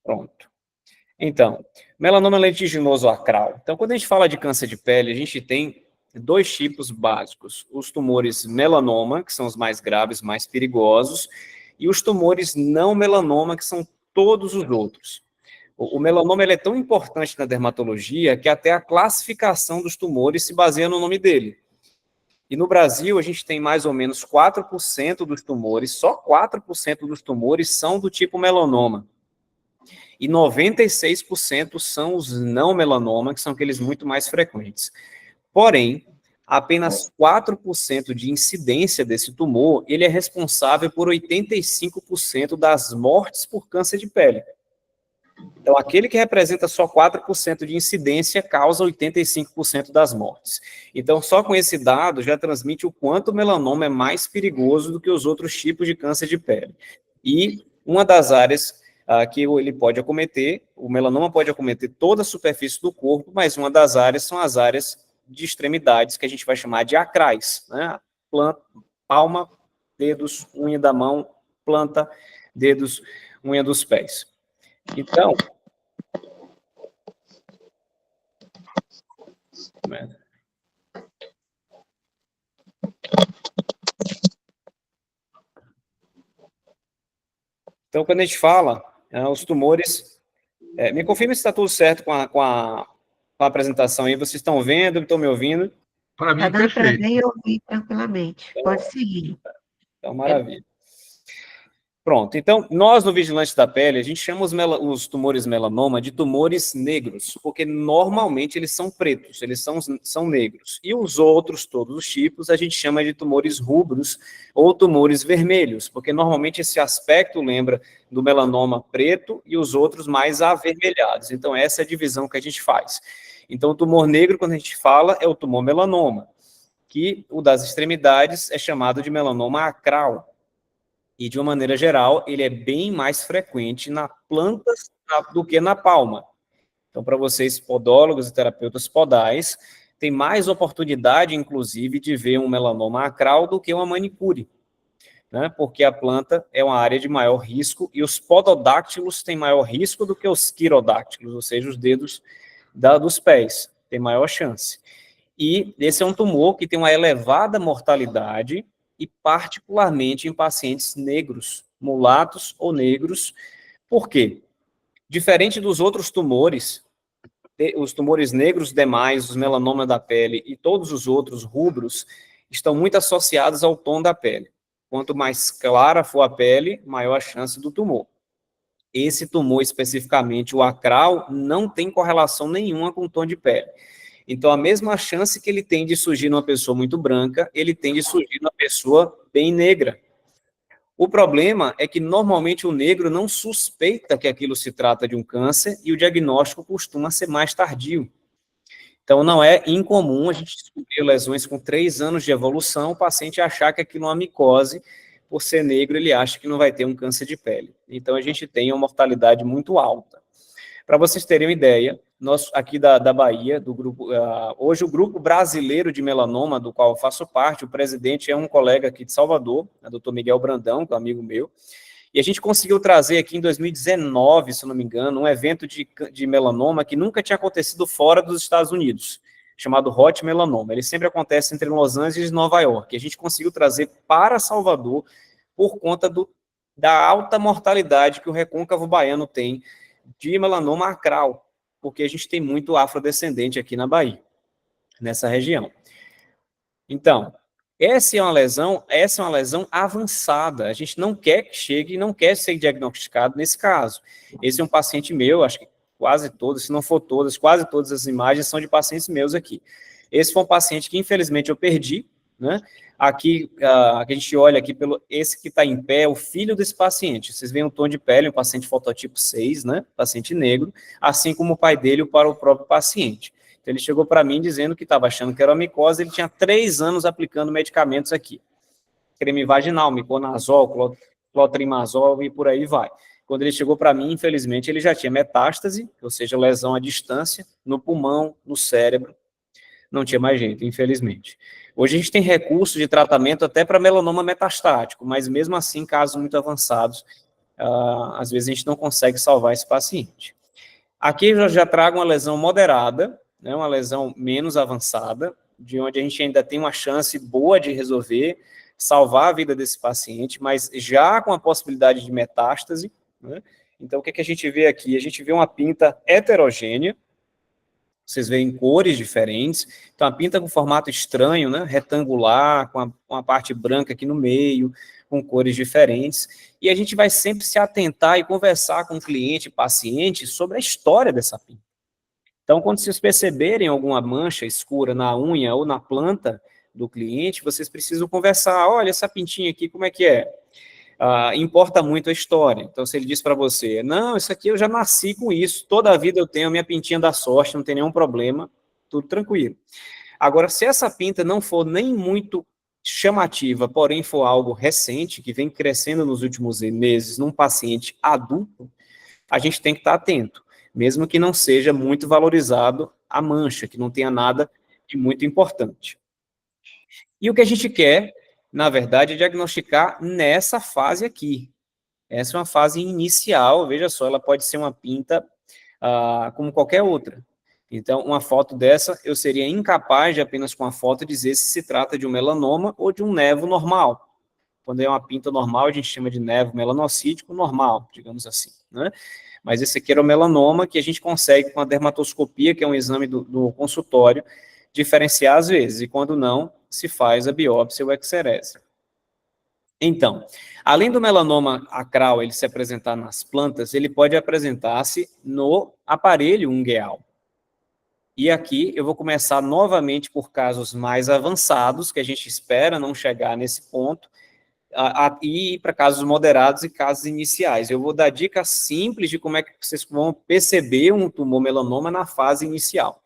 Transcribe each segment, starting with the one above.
Pronto. Então, melanoma lentiginoso acral. Então, quando a gente fala de câncer de pele, a gente tem dois tipos básicos. Os tumores melanoma, que são os mais graves, mais perigosos, e os tumores não melanoma, que são todos os outros. O melanoma ele é tão importante na dermatologia que até a classificação dos tumores se baseia no nome dele. E no Brasil, a gente tem mais ou menos 4% dos tumores, só 4% dos tumores são do tipo melanoma. E 96% são os não melanoma, que são aqueles muito mais frequentes. Porém, apenas 4% de incidência desse tumor, ele é responsável por 85% das mortes por câncer de pele. Então, aquele que representa só 4% de incidência causa 85% das mortes. Então, só com esse dado já transmite o quanto o melanoma é mais perigoso do que os outros tipos de câncer de pele. E uma das áreas que ele pode acometer, o melanoma pode acometer toda a superfície do corpo, mas uma das áreas são as áreas de extremidades, que a gente vai chamar de acrais, né? Planta, palma, dedos, unha da mão, planta, dedos, unha dos pés. Então, quando a gente fala, os tumores... me confirma se está tudo certo com a apresentação aí. Vocês estão vendo, estão me ouvindo? Para mim, Está dando para perfeito. ver e ouvir tranquilamente. Pode seguir. Então, maravilha. Pronto, então, nós no Vigilante da Pele, a gente chama os tumores melanoma de tumores negros, porque normalmente eles são pretos, eles são negros. E os outros, todos os tipos, a gente chama de tumores rubros ou tumores vermelhos, porque normalmente esse aspecto lembra do melanoma preto e os outros mais avermelhados. Então, essa é a divisão que a gente faz. Então, o tumor negro, quando a gente fala, é o tumor melanoma, que o das extremidades é chamado de melanoma acral. E, de uma maneira geral, ele é bem mais frequente na planta do que na palma. Então, para vocês, podólogos e terapeutas podais, tem mais oportunidade, inclusive, de ver um melanoma acral do que uma manicure, né? Porque a planta é uma área de maior risco e os pododáctilos têm maior risco do que os quirodáctilos, ou seja, os dedos dos pés, tem maior chance. E esse é um tumor que tem uma elevada mortalidade, e particularmente em pacientes negros, mulatos ou negros. Por quê? Diferente dos outros tumores, os tumores negros demais, os melanomas da pele e todos os outros rubros, estão muito associados ao tom da pele. Quanto mais clara for a pele, maior a chance do tumor. Esse tumor, especificamente o acral, não tem correlação nenhuma com o tom de pele. Então, a mesma chance que ele tem de surgir numa pessoa muito branca, ele tem de surgir numa pessoa bem negra. O problema é que, normalmente, o negro não suspeita que aquilo se trata de um câncer e o diagnóstico costuma ser mais tardio. Então, não é incomum a gente descobrir lesões com 3 anos de evolução, o paciente achar que aquilo é uma micose, por ser negro, ele acha que não vai ter um câncer de pele. Então, a gente tem uma mortalidade muito alta. Para vocês terem uma ideia, nós aqui da Bahia, do grupo, hoje o grupo brasileiro de melanoma, do qual eu faço parte, o presidente é um colega aqui de Salvador, o doutor Miguel Brandão, que é um amigo meu, e a gente conseguiu trazer aqui em 2019, se não me engano, um evento de melanoma que nunca tinha acontecido fora dos Estados Unidos, chamado Hot Melanoma. Ele sempre acontece entre Los Angeles e Nova York. A gente conseguiu trazer para Salvador por conta da alta mortalidade que o recôncavo baiano tem de melanoma acral, porque a gente tem muito afrodescendente aqui na Bahia, nessa região. Então, essa é uma lesão avançada. A gente não quer que chegue e não quer ser diagnosticado nesse caso. Esse é um paciente meu, acho que quase todas, se não for todas, quase todas as imagens são de pacientes meus aqui. Esse foi um paciente que, infelizmente, eu perdi, né? Aqui, a gente olha aqui, esse que está em pé, é o filho desse paciente. Vocês veem o tom de pele, um paciente fototipo 6, né? Paciente negro, assim como o pai dele para o próprio paciente. Então, ele chegou para mim dizendo que estava achando que era uma micose, ele tinha 3 anos aplicando medicamentos aqui. Creme vaginal, miconazol, clotrimazol e por aí vai. Quando ele chegou para mim, infelizmente, ele já tinha metástase, ou seja, lesão à distância, no pulmão, no cérebro. Não tinha mais jeito, infelizmente. Hoje a gente tem recursos de tratamento até para melanoma metastático, mas mesmo assim, casos muito avançados, às vezes a gente não consegue salvar esse paciente. Aqui eu já trago uma lesão moderada, né, uma lesão menos avançada, de onde a gente ainda tem uma chance boa de resolver, salvar a vida desse paciente, mas já com a possibilidade de metástase, né? Então, o que a gente vê aqui? A gente vê uma pinta heterogênea, vocês veem cores diferentes, então a pinta com formato estranho, né, retangular, com a parte branca aqui no meio, com cores diferentes, e a gente vai sempre se atentar e conversar com o cliente, paciente, sobre a história dessa pinta. Então, quando vocês perceberem alguma mancha escura na unha ou na planta do cliente, vocês precisam conversar, olha, essa pintinha aqui, como é que é? Importa muito a história. Então, se ele diz para você, não, isso aqui eu já nasci com isso, toda a vida eu tenho a minha pintinha da sorte, não tem nenhum problema, tudo tranquilo. Agora, se essa pinta não for nem muito chamativa, porém for algo recente, que vem crescendo nos últimos meses num paciente adulto, a gente tem que estar atento, mesmo que não seja muito valorizado a mancha, que não tenha nada de muito importante. E o que a gente quer, na verdade, é diagnosticar nessa fase aqui. Essa é uma fase inicial, veja só, ela pode ser uma pinta como qualquer outra. Então, uma foto dessa, eu seria incapaz de apenas com a foto dizer se se trata de um melanoma ou de um nevo normal. Quando é uma pinta normal, a gente chama de nevo melanocítico normal, digamos assim, né? Mas esse aqui era o melanoma que a gente consegue com a dermatoscopia, que é um exame do consultório, diferenciar às vezes, e quando não, se faz a biópsia ou excerese. Então, além do melanoma acral ele se apresentar nas plantas, ele pode apresentar-se no aparelho ungueal. E aqui eu vou começar novamente por casos mais avançados, que a gente espera não chegar nesse ponto, e ir para casos moderados e casos iniciais. Eu vou dar dicas simples de como é que vocês vão perceber um tumor melanoma na fase inicial.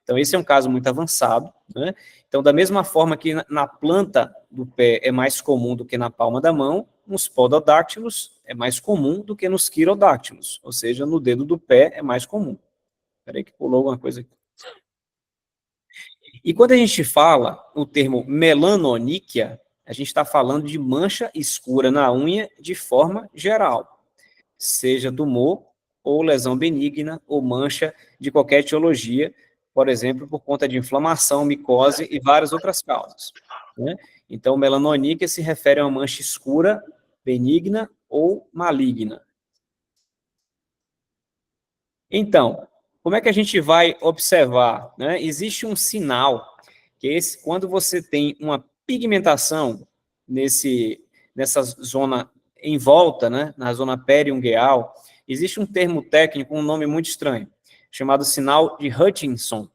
Então, esse é um caso muito avançado, né? Então, da mesma forma que na planta do pé é mais comum do que na palma da mão, nos pododáctilos é mais comum do que nos quirodáctilos, ou seja, no dedo do pé é mais comum. Espera aí que pulou alguma coisa aqui. E quando a gente fala o termo melanoníquia, a gente está falando de mancha escura na unha de forma geral, seja tumor ou lesão benigna ou mancha de qualquer etiologia, por exemplo, por conta de inflamação, micose e várias outras causas, né? Então, melanoníquia se refere a uma mancha escura, benigna ou maligna. Então, como é que a gente vai observar, né? Existe um sinal, que é esse, quando você tem uma pigmentação nessa zona em volta, né? Na zona periungueal, existe um termo técnico, um nome muito estranho, chamado sinal de Hutchinson.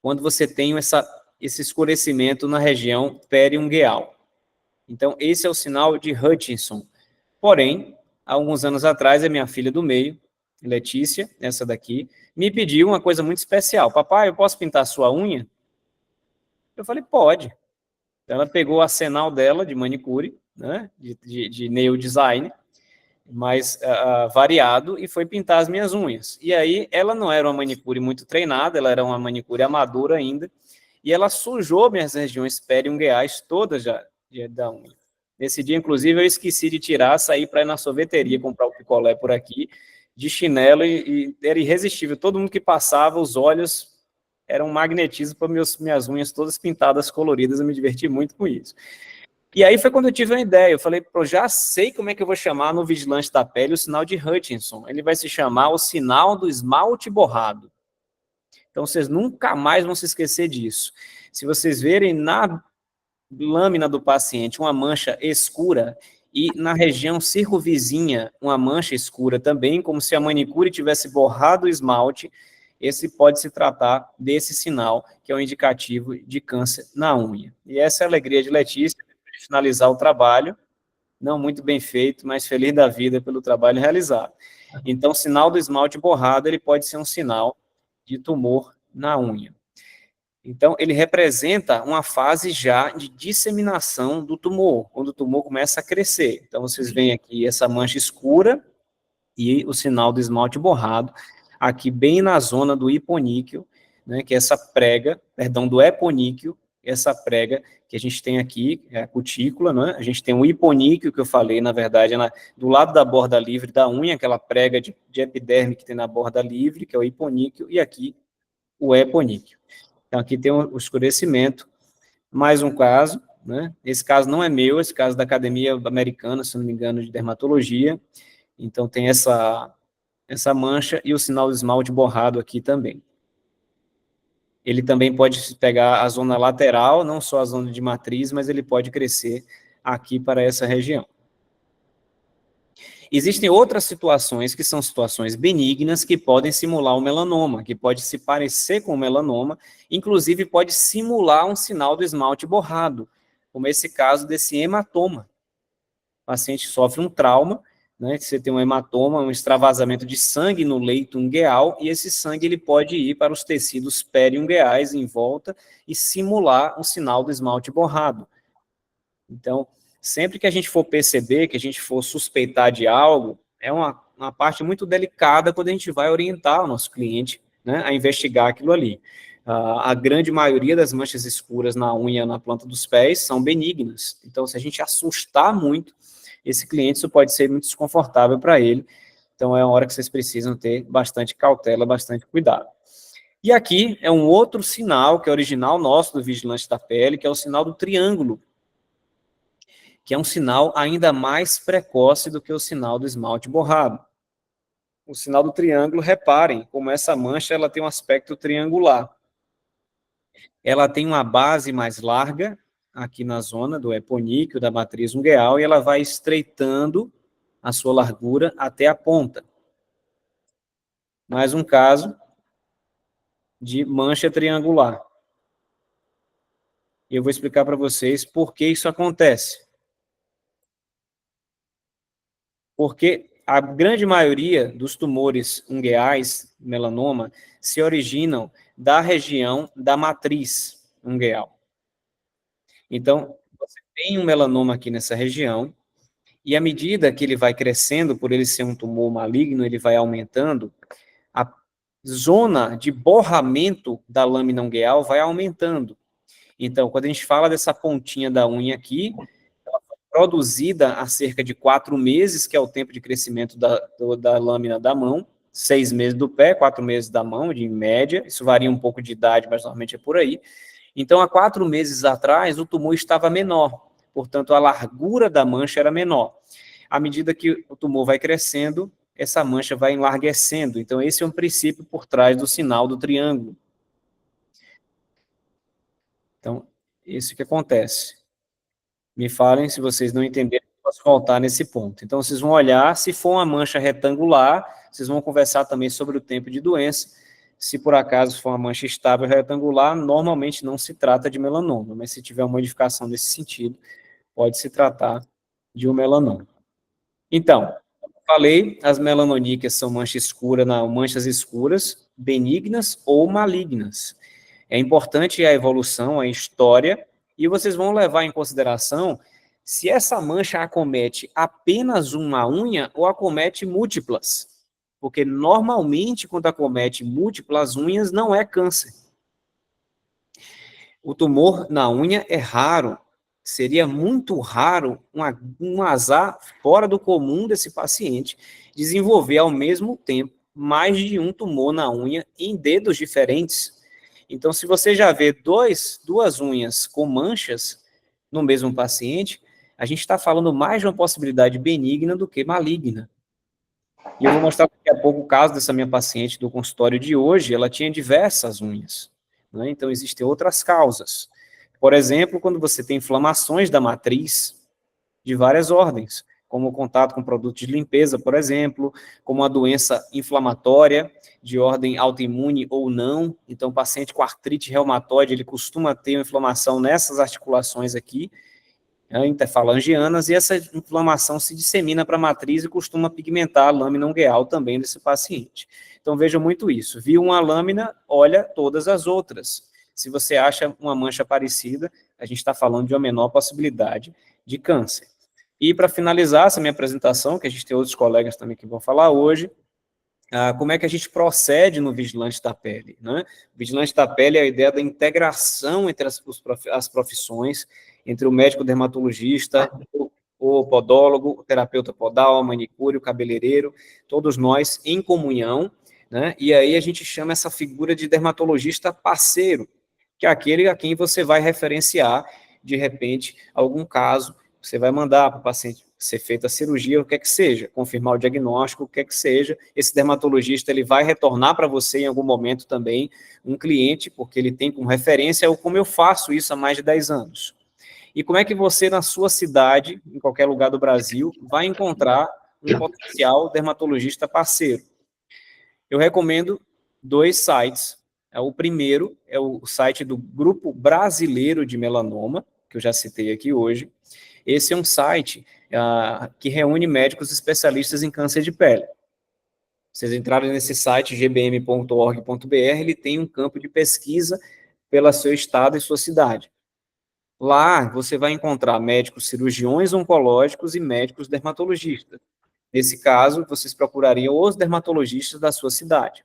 Quando você tem esse escurecimento na região periungueal. Então, esse é o sinal de Hutchinson. Porém, há alguns anos atrás, a minha filha do meio, Letícia, essa daqui, me pediu uma coisa muito especial. Papai, eu posso pintar sua unha? Eu falei, pode. Então, ela pegou o arsenal dela de manicure, né, de nail design, mais variado, e foi pintar as minhas unhas. E aí, ela não era uma manicure muito treinada, ela era uma manicure amadora ainda, e ela sujou minhas regiões periungueais todas já da unha. Nesse dia, inclusive, eu esqueci de tirar, saí para ir na sorveteria comprar o picolé por aqui, de chinelo, e era irresistível. Todo mundo que passava, os olhos eram um magnetismo para minhas unhas todas pintadas, coloridas, eu me diverti muito com isso. E aí foi quando eu tive uma ideia, eu falei, pô, já sei como é que eu vou chamar no vigilante da pele o sinal de Hutchinson. Ele vai se chamar o sinal do esmalte borrado. Então, vocês nunca mais vão se esquecer disso. Se vocês verem na lâmina do paciente uma mancha escura e na região circunvizinha uma mancha escura também, como se a manicure tivesse borrado o esmalte, esse pode se tratar desse sinal, que é um indicativo de câncer na unha. E essa é a alegria de Letícia, de finalizar o trabalho, não muito bem feito, mas feliz da vida pelo trabalho realizado. Então, o sinal do esmalte borrado, ele pode ser um sinal de tumor na unha. Então, ele representa uma fase já de disseminação do tumor, quando o tumor começa a crescer. Então, vocês veem aqui essa mancha escura e o sinal do esmalte borrado, aqui bem na zona do hiponíqueo, né, que é essa prega, perdão, do eponíqueo, essa prega que a gente tem aqui, é a cutícula, né? A gente tem o hiponíqueo, que eu falei, na verdade, do lado da borda livre da unha, aquela prega de epiderme que tem na borda livre, que é o hiponíqueo, e aqui o eponíqueo. Então, aqui tem o escurecimento. Mais um caso, né? Esse caso não é meu, esse caso da Academia Americana, se não me engano, de Dermatologia. Então, tem essa mancha e o sinal do esmalte borrado aqui também. Ele também pode pegar a zona lateral, não só a zona de matriz, mas ele pode crescer aqui para essa região. Existem outras situações que são situações benignas que podem simular o melanoma, que pode se parecer com o melanoma, inclusive pode simular um sinal do esmalte borrado, como esse caso desse hematoma. O paciente sofre um trauma, né, você tem um hematoma, um extravasamento de sangue no leito ungueal, e esse sangue ele pode ir para os tecidos periungueais em volta e simular um sinal do esmalte borrado. Então, sempre que a gente for perceber, que a gente for suspeitar de algo, é uma parte muito delicada quando a gente vai orientar o nosso cliente, né, a investigar aquilo ali. A grande maioria das manchas escuras na unha, na planta dos pés, são benignas. Então, se a gente assustar muito esse cliente, isso pode ser muito desconfortável para ele. Então, é uma hora que vocês precisam ter bastante cautela, bastante cuidado. E aqui é um outro sinal, que é original nosso do vigilante da pele, que é o sinal do triângulo, que é um sinal ainda mais precoce do que o sinal do esmalte borrado. O sinal do triângulo, reparem como essa mancha ela tem um aspecto triangular. Ela tem uma base mais larga, aqui na zona do eponíqueo, da matriz ungueal, e ela vai estreitando a sua largura até a ponta. Mais um caso de mancha triangular. Eu vou explicar para vocês por que isso acontece. Porque a grande maioria dos tumores ungueais, melanoma, se originam da região da matriz ungueal. Então, você tem um melanoma aqui nessa região, e à medida que ele vai crescendo, por ele ser um tumor maligno, ele vai aumentando, a zona de borramento da lâmina ungueal vai aumentando. Então, quando a gente fala dessa pontinha da unha aqui, ela foi produzida há cerca de 4 meses, que é o tempo de crescimento da lâmina da mão, 6 meses do pé, 4 meses da mão, de média, isso varia um pouco de idade, mas normalmente é por aí. Então, há 4 meses atrás, o tumor estava menor, portanto, a largura da mancha era menor. À medida que o tumor vai crescendo, essa mancha vai enlarguecendo. Então, esse é um princípio por trás do sinal do triângulo. Então, isso que acontece. Me falem se vocês não entenderam, posso voltar nesse ponto. Então, vocês vão olhar, se for uma mancha retangular, vocês vão conversar também sobre o tempo de doença. Se por acaso for uma mancha estável retangular, normalmente não se trata de melanoma, mas se tiver uma modificação nesse sentido, pode se tratar de um melanoma. Então, como eu falei, as melanoníqueas são manchas escuras, benignas ou malignas. É importante a evolução, a história, e vocês vão levar em consideração se essa mancha acomete apenas uma unha ou acomete múltiplas. Porque normalmente, quando acomete múltiplas unhas, não é câncer. O tumor na unha é raro. Seria muito raro um azar fora do comum desse paciente desenvolver ao mesmo tempo mais de um tumor na unha em dedos diferentes. Então, se você já vê duas unhas com manchas no mesmo paciente, a gente está falando mais de uma possibilidade benigna do que maligna. E eu vou mostrar daqui a pouco o caso dessa minha paciente do consultório de hoje, ela tinha diversas unhas, né? Então, existem outras causas. Por exemplo, quando você tem inflamações da matriz de várias ordens, como o contato com produtos de limpeza, por exemplo, como uma doença inflamatória de ordem autoimune ou não. Então, o paciente com artrite reumatoide, ele costuma ter uma inflamação nessas articulações aqui, interfalangianas, e essa inflamação se dissemina para a matriz e costuma pigmentar a lâmina ungueal também desse paciente. Então, veja muito isso. Viu uma lâmina, olha todas as outras. Se você acha uma mancha parecida, a gente está falando de uma menor possibilidade de câncer. E para finalizar essa minha apresentação, que a gente tem outros colegas também que vão falar hoje, como é que a gente procede no vigilante da pele, né? O vigilante da pele é a ideia da integração entre as profissões, entre o médico dermatologista, o podólogo, o terapeuta podal, o manicure, o cabeleireiro, todos nós em comunhão, né? E aí a gente chama essa figura de dermatologista parceiro, que é aquele a quem você vai referenciar, de repente, algum caso, você vai mandar para o paciente ser feita a cirurgia, o que é que seja, confirmar o diagnóstico, o que é que seja, esse dermatologista ele vai retornar para você em algum momento também um cliente, porque ele tem como referência como eu faço isso há mais de 10 anos. E como é que você, na sua cidade, em qualquer lugar do Brasil, vai encontrar um potencial dermatologista parceiro? Eu recomendo 2 sites. O primeiro é o site do Grupo Brasileiro de Melanoma, que eu já citei aqui hoje. Esse é um site que reúne médicos especialistas em câncer de pele. Vocês entrarem nesse site, gbm.org.br, ele tem um campo de pesquisa pelo seu estado e sua cidade. Lá, você vai encontrar médicos cirurgiões oncológicos e médicos dermatologistas. Nesse caso, vocês procurariam os dermatologistas da sua cidade.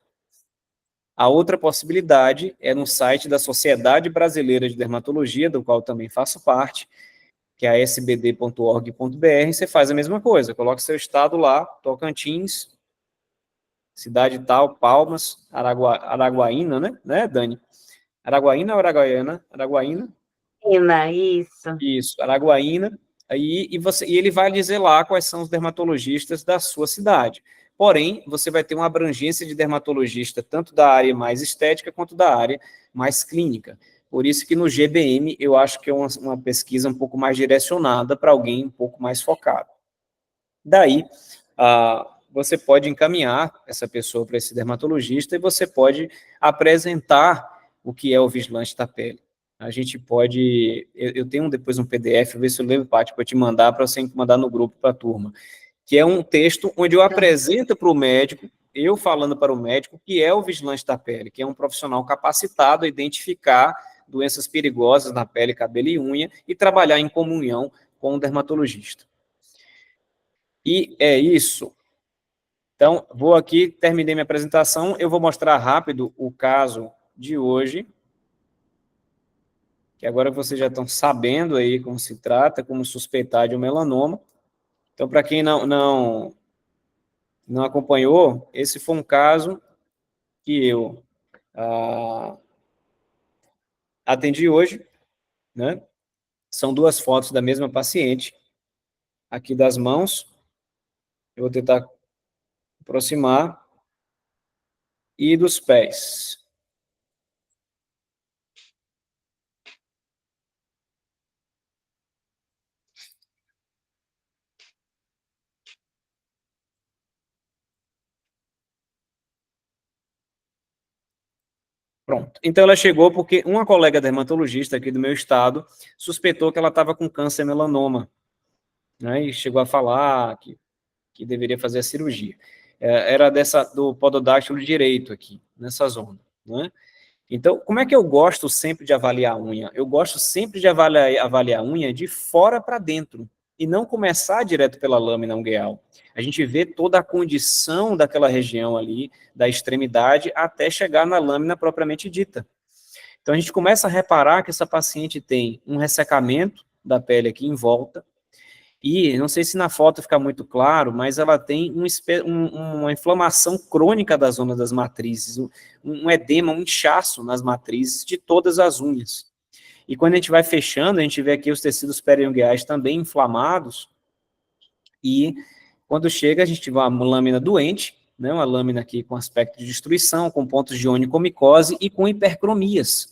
A outra possibilidade é no site da Sociedade Brasileira de Dermatologia, do qual também faço parte, que é a sbd.org.br, você faz a mesma coisa, coloca seu estado lá, Tocantins, cidade tal, Palmas, Araguaína, né, Dani? Araguaína ou Araguaiana? Araguaína? Isso. Isso, Araguaína, e ele vai dizer lá quais são os dermatologistas da sua cidade. Porém, você vai ter uma abrangência de dermatologista, tanto da área mais estética, quanto da área mais clínica. Por isso que no GBM, eu acho que é uma pesquisa um pouco mais direcionada para alguém um pouco mais focado. Daí, você pode encaminhar essa pessoa para esse dermatologista e você pode apresentar o que é o vigilante da pele. A gente pode... Eu tenho depois um PDF, vou ver se eu lembro, Paty, para te mandar, para você mandar no grupo para a turma, que é um texto onde eu apresento para o médico, eu falando para o médico, que é o vigilante da pele, que é um profissional capacitado a identificar doenças perigosas na pele, cabelo e unha, e trabalhar em comunhão com o dermatologista. E é isso. Então, vou aqui, terminei minha apresentação, eu vou mostrar rápido o caso de hoje, que agora vocês já estão sabendo aí como se trata, como suspeitar de um melanoma. Então, para quem não acompanhou, esse foi um caso que eu atendi hoje, né? São 2 fotos da mesma paciente, aqui das mãos, eu vou tentar aproximar, e dos pés. Pronto. Então, ela chegou porque uma colega dermatologista aqui do meu estado suspeitou que ela estava com câncer melanoma, né, e chegou a falar que deveria fazer a cirurgia. Era do pododáctilo direito aqui, nessa zona, né? Então, como é que eu gosto sempre de avaliar a unha? Eu gosto sempre de avaliar a unha de fora para dentro, e não começar direto pela lâmina ungueal. A gente vê toda a condição daquela região ali, da extremidade, até chegar na lâmina propriamente dita. Então, a gente começa a reparar que essa paciente tem um ressecamento da pele aqui em volta, e não sei se na foto fica muito claro, mas ela tem uma inflamação crônica da zona das matrizes, um edema, um inchaço nas matrizes de todas as unhas. E quando a gente vai fechando, a gente vê aqui os tecidos periungueais também inflamados, e quando chega, a gente tem uma lâmina doente, né, uma lâmina aqui com aspecto de destruição, com pontos de onicomicose e com hipercromias.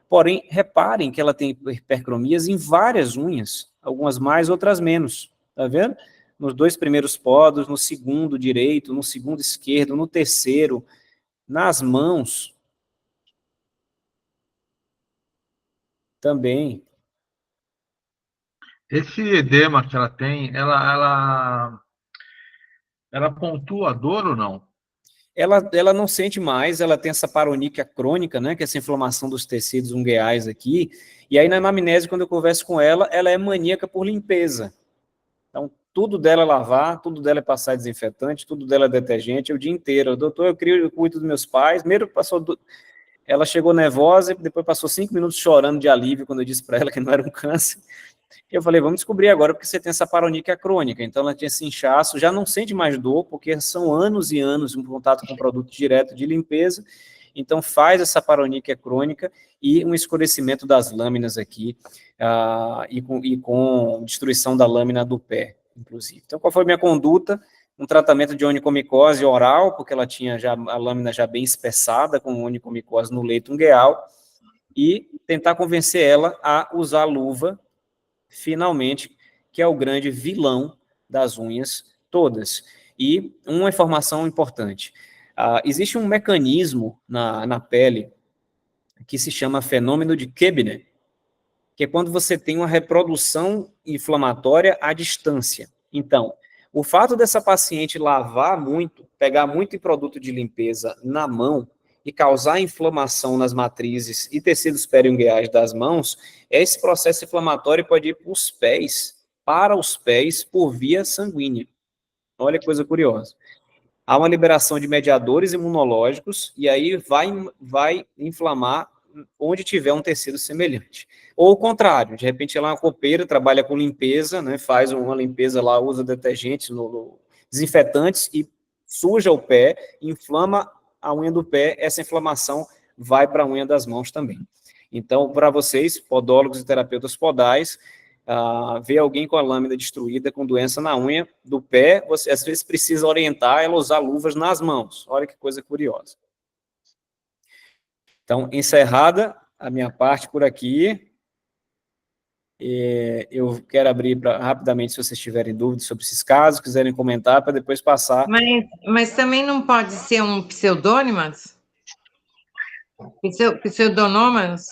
Porém, reparem que ela tem hipercromias em várias unhas, algumas mais, outras menos, tá vendo? Nos 2 primeiros podos, no segundo direito, no segundo esquerdo, no terceiro, nas mãos também. Esse edema que ela tem, ela pontua a dor ou não? Ela não sente mais, ela tem essa paroníquia crônica, né, que é essa inflamação dos tecidos ungueais aqui, e aí na anamnese, quando eu converso com ela, ela é maníaca por limpeza. Então, tudo dela é lavar, tudo dela é passar desinfetante, tudo dela é detergente, o dia inteiro. Doutor, eu cuido dos meus pais. Primeiro ela chegou nervosa, depois passou 5 minutos chorando de alívio quando eu disse para ela que não era um câncer. Eu falei, vamos descobrir agora, porque você tem essa paroníquia crônica. Então, ela tinha esse inchaço, já não sente mais dor, porque são anos e anos em contato com produto direto de limpeza. Então, faz essa paroníquia crônica e um escurecimento das lâminas aqui, e com destruição da lâmina do pé, inclusive. Então, qual foi a minha conduta? Um tratamento de onicomicose oral, porque ela tinha já a lâmina já bem espessada, com onicomicose no leito ungueal, e tentar convencer ela a usar luva, finalmente, que é o grande vilão das unhas todas. E uma informação importante, existe um mecanismo na pele que se chama fenômeno de Koebner, que é quando você tem uma reprodução inflamatória à distância. Então, o fato dessa paciente lavar muito, pegar muito produto de limpeza na mão e causar inflamação nas matrizes e tecidos periungueais das mãos, esse processo inflamatório pode ir para os pés por via sanguínea. Olha que coisa curiosa. Há uma liberação de mediadores imunológicos e aí vai inflamar onde tiver um tecido semelhante. Ou o contrário, de repente ela é uma copeira, trabalha com limpeza, né, faz uma limpeza lá, usa detergentes, desinfetantes e suja o pé, inflama a unha do pé, essa inflamação vai para a unha das mãos também. Então, para vocês, podólogos e terapeutas podais, ver alguém com a lâmina destruída, com doença na unha do pé, você às vezes precisa orientar ela a usar luvas nas mãos. Olha que coisa curiosa. Então, encerrada a minha parte por aqui, eu quero abrir rapidamente, se vocês tiverem dúvidas sobre esses casos, quiserem comentar, para depois passar. Mas também não pode ser um pseudônimas? Pseudonômanos?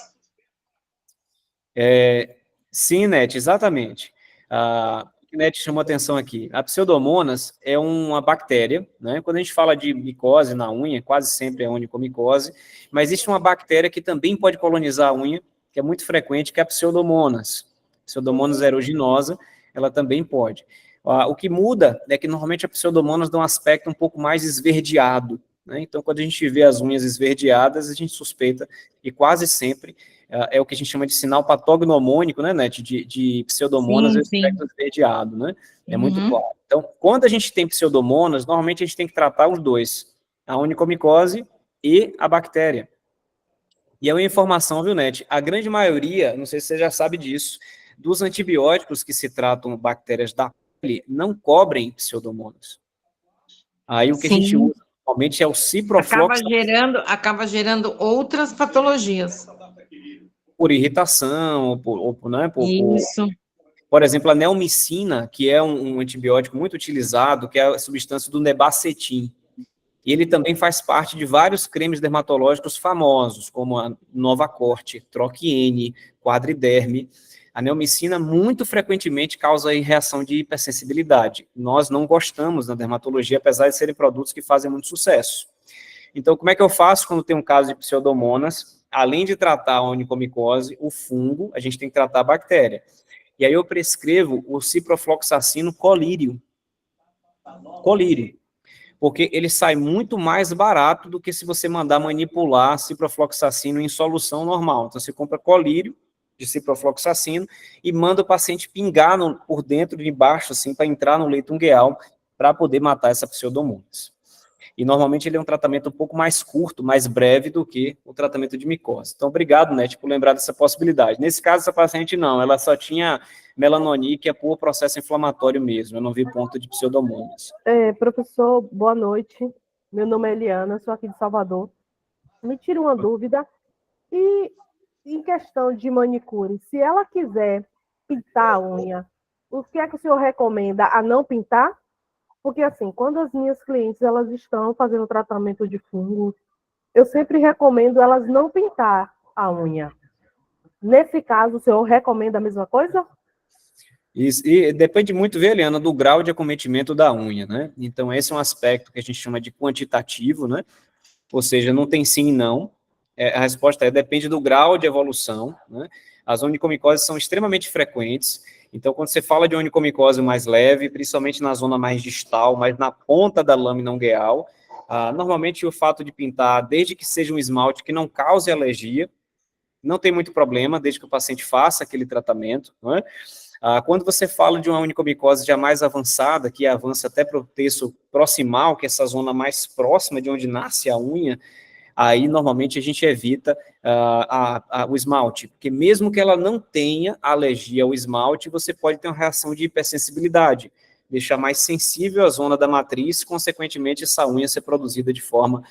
Sim, Net, exatamente. O Net chamou atenção aqui. A Pseudomonas é uma bactéria, né? Quando a gente fala de micose na unha, quase sempre é onicomicose, mas existe uma bactéria que também pode colonizar a unha, que é muito frequente, que é a Pseudomonas. Pseudomonas aeruginosa, ela também pode. O que muda é que normalmente a Pseudomonas dá um aspecto um pouco mais esverdeado, né? Então, quando a gente vê as unhas esverdeadas, a gente suspeita, e quase sempre é o que a gente chama de sinal patognomônico, né, Net, de pseudomonas e aspecto esverdeado, né? É muito claro. Então, quando a gente tem pseudomonas, normalmente a gente tem que tratar os dois, a onicomicose e a bactéria. E é uma informação, viu, Net? A grande maioria, não sei se você já sabe disso, dos antibióticos que se tratam bactérias da pele não cobrem pseudomonas. Aí o que a gente usa normalmente é o ciprofloxacino. Acaba gerando outras patologias. Por irritação, né, Isso. Por exemplo, a neomicina, que é um antibiótico muito utilizado, que é a substância do nebacetim. E ele também faz parte de vários cremes dermatológicos famosos, como a Novacorte, Troquiene, Quadriderme. A neomicina muito frequentemente causa reação de hipersensibilidade. Nós não gostamos na dermatologia, apesar de serem produtos que fazem muito sucesso. Então, como é que eu faço quando tem um caso de pseudomonas? Além de tratar a onicomicose, o fungo, a gente tem que tratar a bactéria. E aí eu prescrevo o ciprofloxacino colírio. Porque ele sai muito mais barato do que se você mandar manipular ciprofloxacino em solução normal. Então, você compra colírio de ciprofloxacino e manda o paciente pingar por dentro, de baixo, assim, para entrar no leito ungueal, para poder matar essa pseudomonas. E, normalmente, ele é um tratamento um pouco mais curto, mais breve do que o tratamento de micose. Então, obrigado, Net, por lembrar dessa possibilidade. Nesse caso, essa paciente não, ela só tinha melanoníquia por processo inflamatório mesmo, eu não vi ponto de pseudomonas. Professor, boa noite. Meu nome é Eliana, sou aqui de Salvador. Me tira uma dúvida. E em questão de manicure, se ela quiser pintar a unha, o que é que o senhor recomenda? A não pintar? Porque, assim, quando as minhas clientes elas estão fazendo tratamento de fungo, eu sempre recomendo elas não pintar a unha. Nesse caso, o senhor recomenda a mesma coisa? Isso, e depende muito, viu, Eliana, do grau de acometimento da unha, né? Então, esse é um aspecto que a gente chama de quantitativo, né? Ou seja, não tem sim e não. A resposta depende do grau de evolução, né? As onicomicoses são extremamente frequentes, Então, quando você fala de onicomicose mais leve, principalmente na zona mais distal, mas na ponta da lâmina ungueal, normalmente o fato de pintar, desde que seja um esmalte que não cause alergia, não tem muito problema, desde que o paciente faça aquele tratamento, não é? Quando você fala de uma onicomicose já mais avançada, que avança até para o terço proximal, que é essa zona mais próxima de onde nasce a unha, aí normalmente a gente evita o esmalte, porque mesmo que ela não tenha alergia ao esmalte, você pode ter uma reação de hipersensibilidade, deixar mais sensível a zona da matriz, consequentemente essa unha ser produzida de forma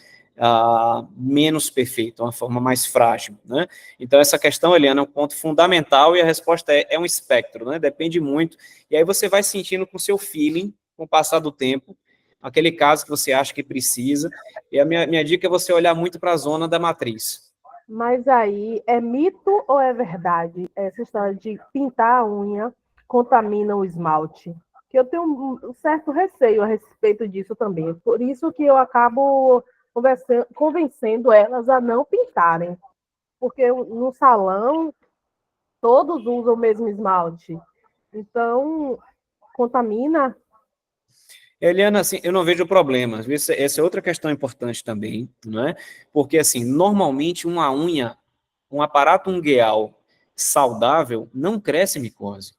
menos perfeita, uma forma mais frágil, né? Então essa questão, Eliana, é um ponto fundamental e a resposta é um espectro, né? Depende muito, e aí você vai sentindo com o seu feeling, com o passar do tempo, aquele caso que você acha que precisa, e a minha dica é você olhar muito para a zona da matriz. Mas aí, é mito ou é verdade? Essa história de pintar a unha contamina o esmalte? Que eu tenho um certo receio a respeito disso também. Por isso que eu acabo convencendo elas a não pintarem. Porque no salão, todos usam o mesmo esmalte. Então, contamina. Eliana, assim, eu não vejo problema. Essa é outra questão importante também, não é? Porque, assim, normalmente uma unha, um aparato ungueal saudável, não cresce micose.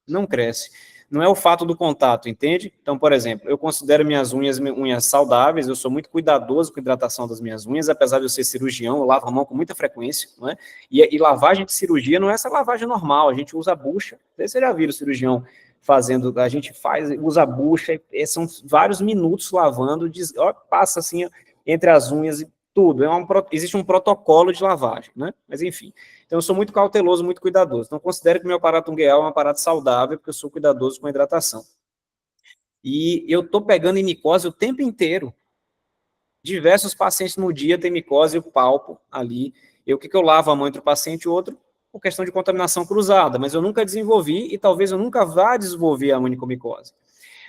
Não cresce. Não é o fato do contato, entende? Então, por exemplo, eu considero minhas unhas saudáveis, eu sou muito cuidadoso com a hidratação das minhas unhas, apesar de eu ser cirurgião, eu lavo a mão com muita frequência, não é? E lavagem de cirurgia não é essa lavagem normal, a gente usa a bucha. Você já viu o cirurgião fazendo, a gente usa a bucha, são vários minutos lavando, passa assim entre as unhas e tudo. Existe um protocolo de lavagem, né? Mas enfim. Então, eu sou muito cauteloso, muito cuidadoso. Então, considero que meu aparato ungueal é um aparato saudável, porque eu sou cuidadoso com a hidratação. E eu estou pegando em micose o tempo inteiro. Diversos pacientes no dia têm micose, eu palpo ali. O que eu lavo a mão entre o paciente e o outro? Por questão de contaminação cruzada, mas eu nunca desenvolvi e talvez eu nunca vá desenvolver a onicomicose.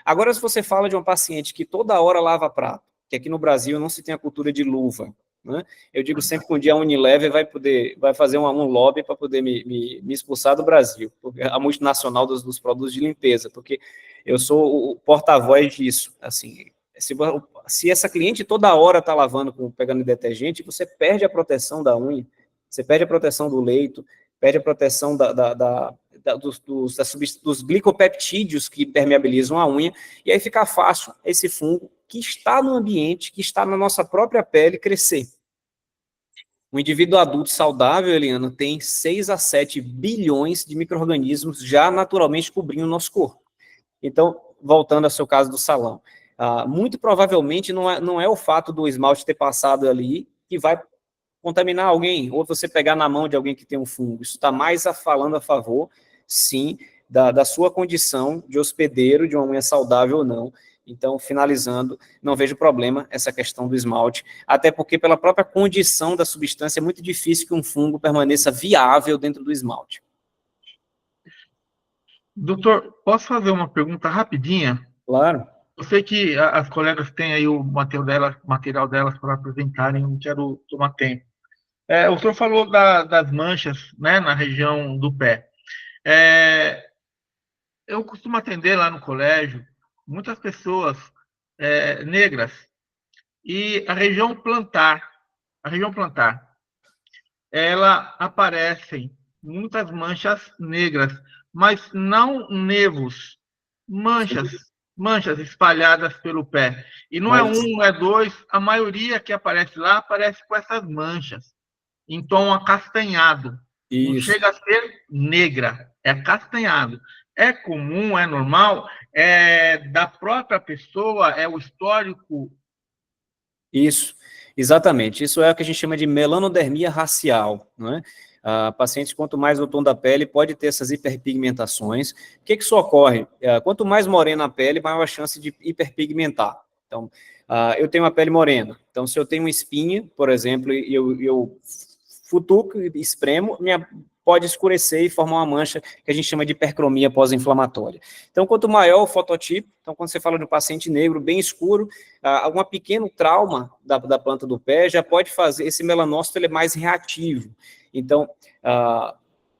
Agora, se você fala de um paciente que toda hora lava prato, que aqui no Brasil não se tem a cultura de luva, né? Eu digo sempre que um dia a Unilever vai fazer um lobby para poder me expulsar do Brasil, a multinacional dos produtos de limpeza, porque eu sou o porta-voz disso. Assim, se essa cliente toda hora está lavando, pegando detergente, você perde a proteção da unha, você perde a proteção do leito, perde a proteção dos glicopeptídeos que permeabilizam a unha, e aí fica fácil esse fungo que está no ambiente, que está na nossa própria pele, crescer. O indivíduo adulto saudável, Eliana, tem 6 a 7 bilhões de micro-organismos já naturalmente cobrindo o nosso corpo. Então, voltando ao seu caso do salão, muito provavelmente não é o fato do esmalte ter passado ali que vai contaminar alguém, ou você pegar na mão de alguém que tem um fungo. Isso está mais falando a favor, sim, da sua condição de hospedeiro de uma unha saudável ou não. Então, finalizando, não vejo problema essa questão do esmalte, até porque pela própria condição da substância é muito difícil que um fungo permaneça viável dentro do esmalte. Doutor, posso fazer uma pergunta rapidinha? Claro. Eu sei que as colegas têm aí o material delas para apresentarem, não quero tomar tempo. O senhor falou das manchas, né, na região do pé. Eu costumo atender lá no colégio muitas pessoas negras e a região plantar, ela aparecem muitas manchas negras, mas não nevos, manchas espalhadas pelo pé. E não é um, não é dois, a maioria que aparece lá aparece com essas manchas, em tom acastanhado. Isso. Não chega a ser negra, é acastanhado. É comum, é normal, é da própria pessoa, é o histórico. Isso, exatamente. Isso é o que a gente chama de melanodermia racial, não é? Pacientes, quanto mais o tom da pele, pode ter essas hiperpigmentações. O que isso ocorre? Quanto mais morena a pele, maior a chance de hiperpigmentar. Então, eu tenho uma pele morena. Então, se eu tenho uma espinha, por exemplo, e eu futuco e espremo, pode escurecer e formar uma mancha que a gente chama de hipercromia pós-inflamatória. Então, quanto maior o fototipo, então quando você fala de um paciente negro bem escuro, algum pequeno trauma da planta do pé já pode fazer, esse melanócito ele é mais reativo. Então,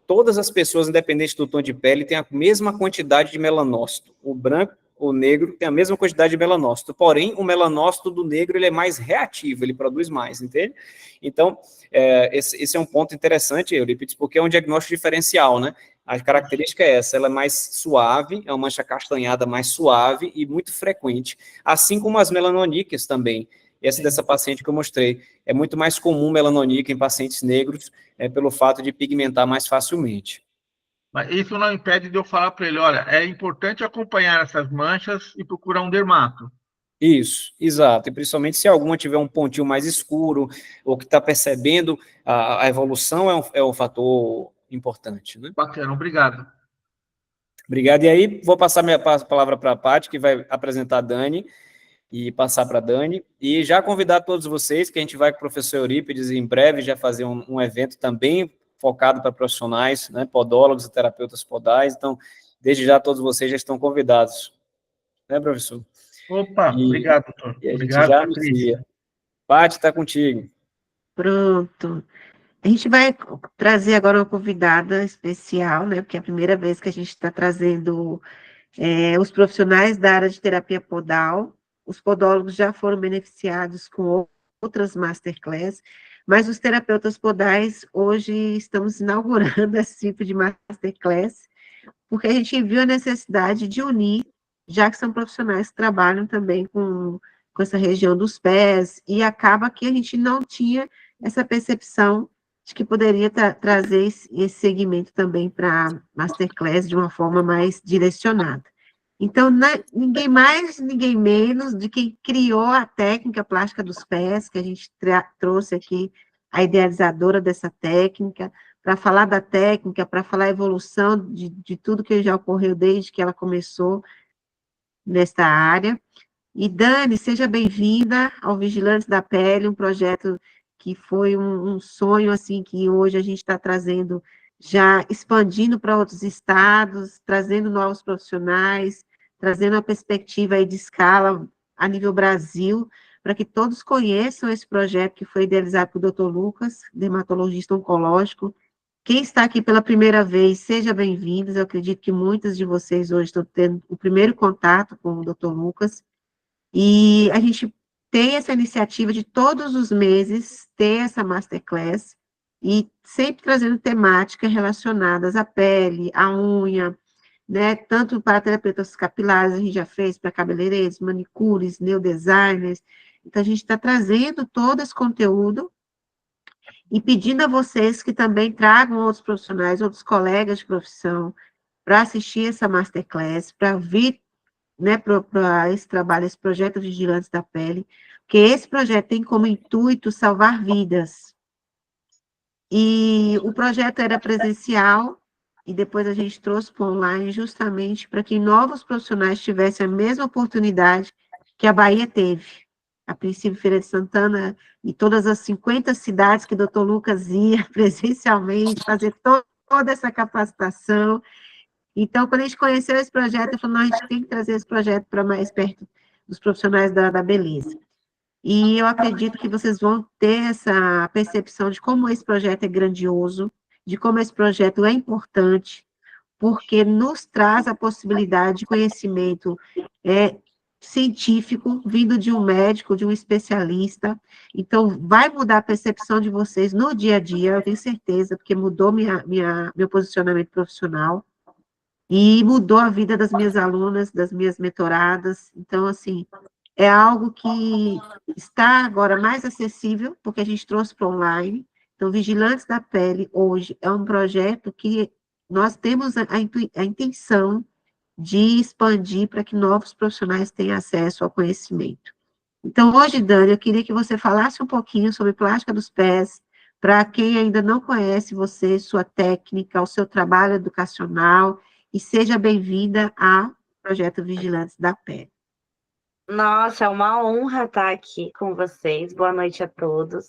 todas as pessoas, independente do tom de pele, têm a mesma quantidade de melanócito. O branco, o negro, tem a mesma quantidade de melanócito. Porém, o melanócito do negro ele é mais reativo, ele produz mais, entende? Então, esse é um ponto interessante, Eurípides, porque é um diagnóstico diferencial, né? A característica é essa, ela é mais suave, é uma mancha castanhada mais suave e muito frequente, assim como as melanoníqueas também. Essa dessa paciente que eu mostrei. É muito mais comum melanoníquea em pacientes negros, pelo fato de pigmentar mais facilmente. Mas isso não impede de eu falar para ele, olha, é importante acompanhar essas manchas e procurar um dermato. Isso, exato. E principalmente se alguma tiver um pontinho mais escuro, ou que está percebendo a evolução, é um fator importante, né? Bacana, obrigado. Obrigado. E aí, vou passar minha palavra para a Paty, que vai apresentar a Dani, e passar para a Dani, e já convidar todos vocês, que a gente vai com o professor Eurípides em breve já fazer um evento também focado para profissionais, né, podólogos e terapeutas podais, então, desde já todos vocês já estão convidados, né, professor? Opa, obrigado, doutor. E a gente Obrigado, já Patrícia. anuncia. Paty, está contigo. Pronto. A gente vai trazer agora uma convidada especial, né? Porque é a primeira vez que a gente está trazendo os profissionais da área de terapia podal. Os podólogos já foram beneficiados com outras masterclass, mas os terapeutas podais, hoje, estamos inaugurando esse tipo de masterclass, porque a gente viu a necessidade de unir, já que são profissionais que trabalham também com essa região dos pés, e acaba que a gente não tinha essa percepção de que poderia trazer esse segmento também para masterclass de uma forma mais direcionada. Então, ninguém mais, ninguém menos de quem criou a técnica plástica dos pés, que a gente trouxe aqui a idealizadora dessa técnica, para falar da técnica, para falar a evolução de tudo que já ocorreu desde que ela começou nesta área. E Dani, seja bem-vinda ao Vigilantes da Pele, um projeto que foi um sonho, assim, que hoje a gente está trazendo, já expandindo para outros estados, trazendo novos profissionais, trazendo uma perspectiva aí de escala a nível Brasil, para que todos conheçam esse projeto que foi idealizado pelo Dr. Lucas, dermatologista oncológico. Quem está aqui pela primeira vez, seja bem-vindos. Eu acredito que muitas de vocês hoje estão tendo o primeiro contato com o Dr. Lucas. E a gente tem essa iniciativa de todos os meses ter essa masterclass e sempre trazendo temáticas relacionadas à pele, à unha, né? Tanto para terapeutas capilares, a gente já fez para cabeleireiros, manicures, neodesigners. Então, a gente está trazendo todo esse conteúdo e pedindo a vocês que também tragam outros profissionais, outros colegas de profissão, para assistir essa masterclass, para vir, né, para esse trabalho, esse projeto Vigilantes da Pele, porque esse projeto tem como intuito salvar vidas. E o projeto era presencial, e depois a gente trouxe para online, justamente para que novos profissionais tivessem a mesma oportunidade que a Bahia teve. A princípio, Feira de Santana e todas as 50 cidades que o doutor Lucas ia presencialmente fazer toda essa capacitação. Então, quando a gente conheceu esse projeto, eu falei, não, a gente tem que trazer esse projeto para mais perto dos profissionais da beleza. E eu acredito que vocês vão ter essa percepção de como esse projeto é grandioso, de como esse projeto é importante, porque nos traz a possibilidade de conhecimento científico, vindo de um médico, de um especialista. Então, vai mudar a percepção de vocês no dia a dia, eu tenho certeza, porque mudou meu posicionamento profissional. E mudou a vida das minhas alunas, das minhas mentoradas. Então, assim, é algo que está agora mais acessível, porque a gente trouxe para online. Então, Vigilantes da Pele, hoje, é um projeto que nós temos a intenção de expandir para que novos profissionais tenham acesso ao conhecimento. Então, hoje, Dani, eu queria que você falasse um pouquinho sobre plástica dos pés, para quem ainda não conhece você, sua técnica, o seu trabalho educacional, e seja bem-vinda ao Projeto Vigilantes da Pele. Nossa, é uma honra estar aqui com vocês. Boa noite a todos.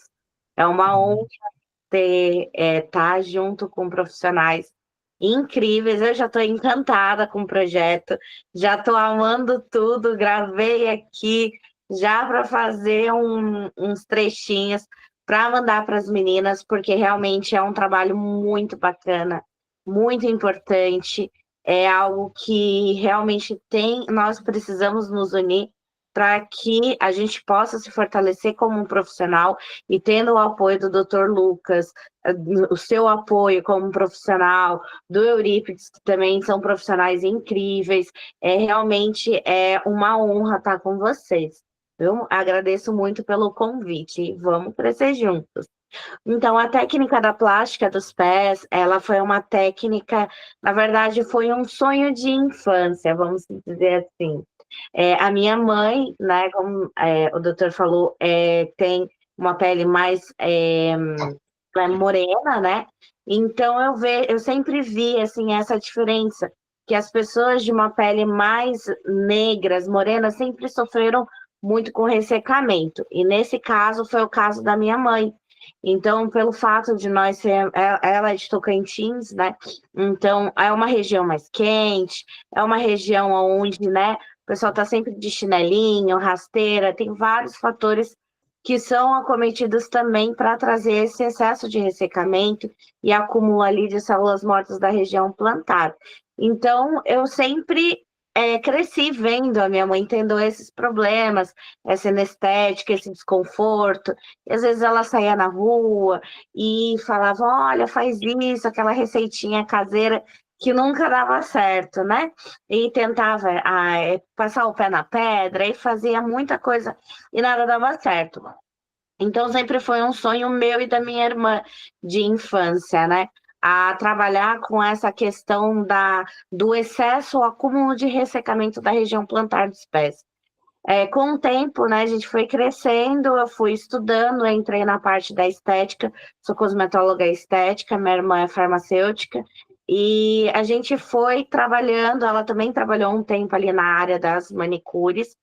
É uma honra estar junto com profissionais incríveis. Eu já estou encantada com o projeto, já estou amando tudo. Gravei aqui já para fazer uns trechinhos para mandar para as meninas, porque realmente é um trabalho muito bacana. muito importante, é algo que realmente nós precisamos nos unir para que a gente possa se fortalecer como um profissional e tendo o apoio do Dr. Lucas, o seu apoio como profissional, do Eurípides, que também são profissionais incríveis, realmente é uma honra estar com vocês. Eu agradeço muito pelo convite. Vamos crescer juntos. Então, a técnica da plástica dos pés, ela foi uma técnica, na verdade, foi um sonho de infância, vamos dizer assim. A minha mãe, né, como o doutor falou, tem uma pele mais morena, né? Então, eu sempre vi, assim, essa diferença, que as pessoas de uma pele mais negras, morenas, sempre sofreram muito com ressecamento. E nesse caso, foi o caso da minha mãe. Então, pelo fato de nós ser, ela é de Tocantins, né? Então, é uma região mais quente, é uma região onde, né, o pessoal está sempre de chinelinho, rasteira, tem vários fatores que são acometidos também para trazer esse excesso de ressecamento e acúmulo ali de células mortas da região plantar. Então, eu sempre cresci vendo a minha mãe tendo esses problemas, essa anestética, esse desconforto. E às vezes ela saía na rua e falava, olha, faz isso, aquela receitinha caseira que nunca dava certo, né? E tentava passar o pé na pedra e fazia muita coisa e nada dava certo. Então sempre foi um sonho meu e da minha irmã de infância, né? A trabalhar com essa questão do excesso, o acúmulo de ressecamento da região plantar dos pés. Com o tempo, né, a gente foi crescendo, eu fui estudando, entrei na parte da estética, sou cosmetóloga estética, minha irmã é farmacêutica, e a gente foi trabalhando, ela também trabalhou um tempo ali na área das manicures,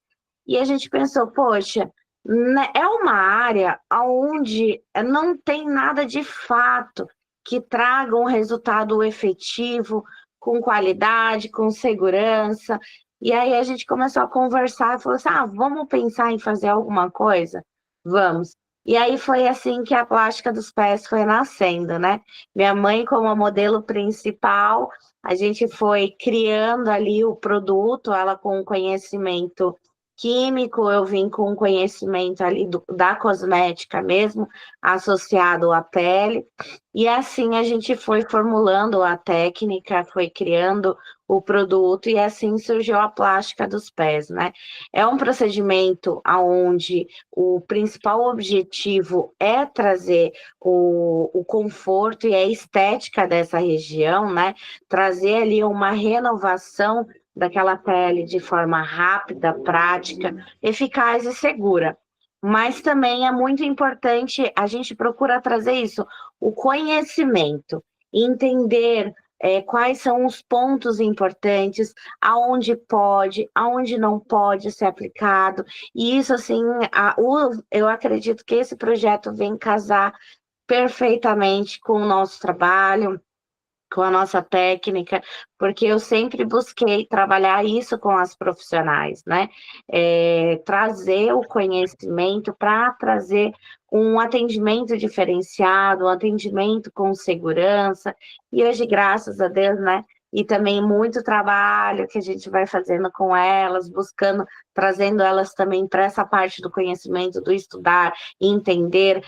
e a gente pensou, poxa, né, é uma área onde não tem nada de fato que traga um resultado efetivo, com qualidade, com segurança. E aí a gente começou a conversar e falou assim: vamos pensar em fazer alguma coisa? Vamos. E aí foi assim que a plástica dos pés foi nascendo, né? Minha mãe, como modelo principal, a gente foi criando ali o produto, ela com conhecimento químico, eu vim com conhecimento ali da cosmética mesmo, associado à pele, e assim a gente foi formulando a técnica, foi criando o produto, e assim surgiu a plástica dos pés, né? É um procedimento onde o principal objetivo é trazer o conforto e a estética dessa região, né? Trazer ali uma renovação daquela pele de forma rápida, prática, eficaz e segura. Mas também é muito importante, a gente procura trazer isso, o conhecimento, entender quais são os pontos importantes, aonde pode, aonde não pode ser aplicado. E isso, assim, eu acredito que esse projeto vem casar perfeitamente com o nosso trabalho, com a nossa técnica, porque eu sempre busquei trabalhar isso com as profissionais, né? Trazer o conhecimento para trazer um atendimento diferenciado, um atendimento com segurança, e hoje, graças a Deus, né? E também muito trabalho que a gente vai fazendo com elas, buscando, trazendo elas também para essa parte do conhecimento, do estudar, entender.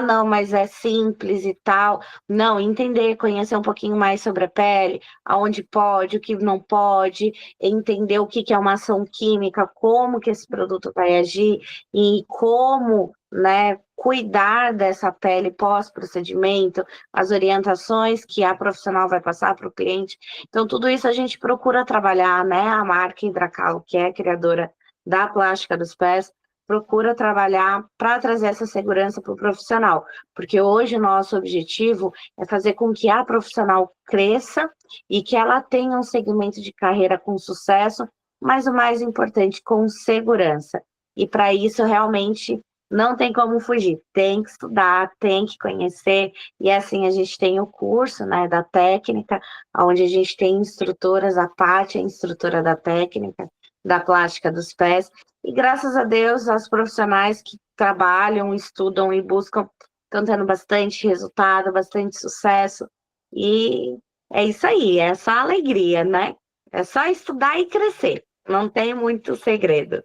Não, mas é simples e tal. Não, entender, conhecer um pouquinho mais sobre a pele, aonde pode, o que não pode, entender o que é uma ação química, como que esse produto vai agir e como, né, cuidar dessa pele pós-procedimento, as orientações que a profissional vai passar para o cliente. Então, tudo isso a gente procura trabalhar, né? A marca Hidracal, que é a criadora da plástica dos pés, procura trabalhar para trazer essa segurança para o profissional, porque hoje o nosso objetivo é fazer com que a profissional cresça e que ela tenha um segmento de carreira com sucesso, mas o mais importante, com segurança. E para isso, realmente, não tem como fugir, tem que estudar, tem que conhecer, e assim a gente tem o curso, né, da técnica, onde a gente tem instrutoras, a Paty é instrutora da técnica, da plástica dos pés, e graças a Deus, as profissionais que trabalham, estudam e buscam estão tendo bastante resultado, bastante sucesso, e É isso aí, é só alegria, né? É só estudar e crescer. Não tem muito segredo.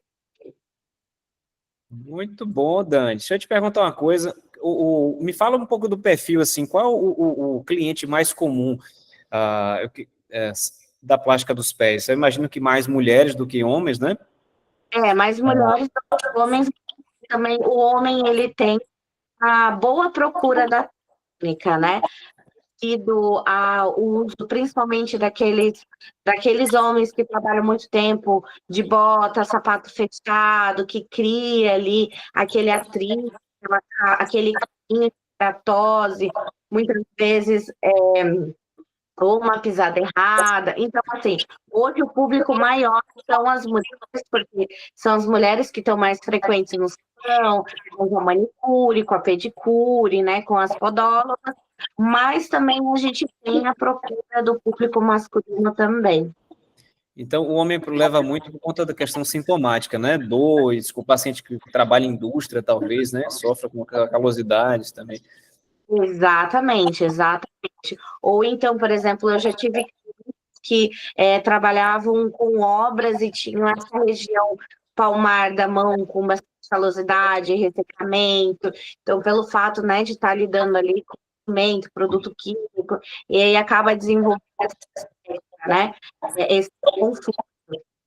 Muito bom, Dani. Deixa eu te perguntar uma coisa. Me fala um pouco do perfil, assim, qual é o cliente mais comum da plástica dos pés? Eu imagino que mais mulheres do que homens, né? Mais mulheres do que homens também. O homem, ele tem a boa procura da técnica, né? E o uso, principalmente daqueles homens que trabalham muito tempo de bota, sapato fechado, que cria ali aquele atrito, aquele caminho de keratose, muitas vezes ou uma pisada errada. Então, assim, hoje o público maior são as mulheres, porque são as mulheres que estão mais frequentes no salão, com a manicure, com a pedicure, né, com as podólogas, mas também a gente tem a procura do público masculino também. Então, o homem leva muito por conta da questão sintomática, né? Dores, com o paciente que trabalha em indústria, talvez, né? Sofre com calosidades também. Exatamente, exatamente. Ou então, por exemplo, eu já tive que trabalhavam com obras e tinham essa região palmar da mão com bastante calosidade, ressecamento. Então, pelo fato, né, de estar lidando ali com alimento, produto químico, e aí acaba desenvolvendo né, esse conflito.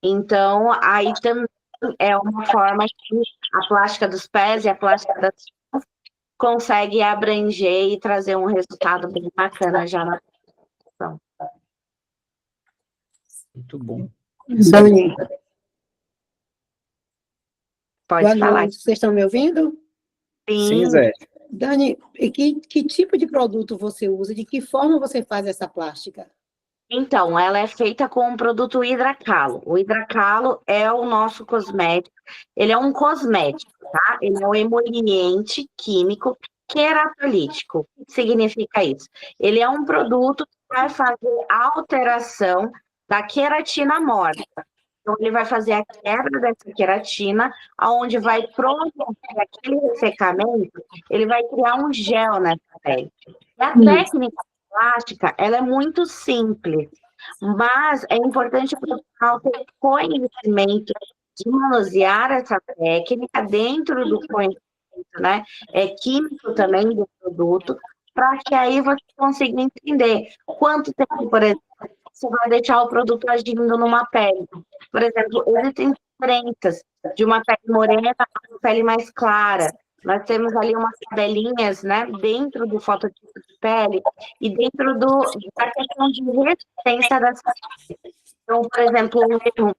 Então, aí também é uma forma que a plástica dos pés e a plástica das mãos consegue abranger e trazer um resultado bem bacana já na produção. Muito bom. Dani, Pode boa falar. noite. Vocês estão me ouvindo? Sim, Zé. Dani, e que tipo de produto você usa? De que forma você faz essa plástica? Então, ela é feita com o produto hidracalo. O hidracalo é o nosso cosmético. Ele é um cosmético, tá? Ele é um emoliente químico queratolítico. O que significa isso? Ele é um produto que vai fazer a alteração da queratina morta. Então, ele vai fazer a quebra dessa queratina, aonde vai promover aquele ressecamento, ele vai criar um gel nessa pele. E a técnica plástica, ela é muito simples, mas é importante o profissional ter conhecimento de manusear essa técnica dentro do conhecimento, né? Químico também do produto, para que aí você consiga entender quanto tempo, por exemplo, você vai deixar o produto agindo numa pele. Por exemplo, existem diferenças de uma pele morena para uma pele mais clara. Nós temos ali umas tabelinhas, né, dentro do fototipo de pele e dentro da questão de resistência das peles. Então, por exemplo, um erro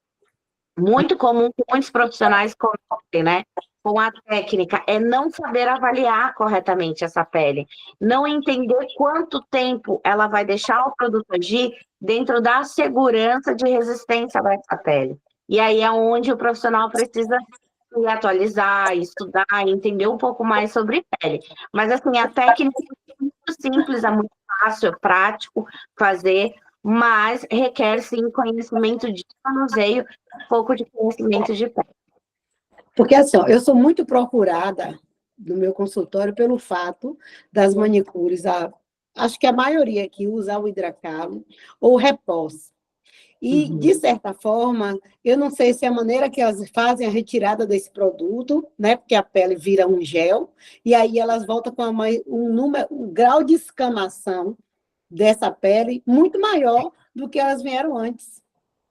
muito comum que muitos profissionais cometem, né, com a técnica, é não saber avaliar corretamente essa pele, não entender quanto tempo ela vai deixar o produto agir dentro da segurança de resistência dessa pele. E aí é onde o profissional precisa se atualizar, estudar, entender um pouco mais sobre pele. Mas, assim, a técnica é muito simples, é muito fácil, é prático fazer, mas requer, sim, conhecimento de manuseio, um pouco de conhecimento de pele. Porque, assim, ó, eu sou muito procurada no meu consultório pelo fato das manicures, acho que a maioria aqui usa o hidracalo ou o repós. E, de certa forma, eu não sei se é a maneira que elas fazem a retirada desse produto, né? Porque a pele vira um gel, e aí elas voltam com um grau de escamação dessa pele muito maior do que elas vieram antes.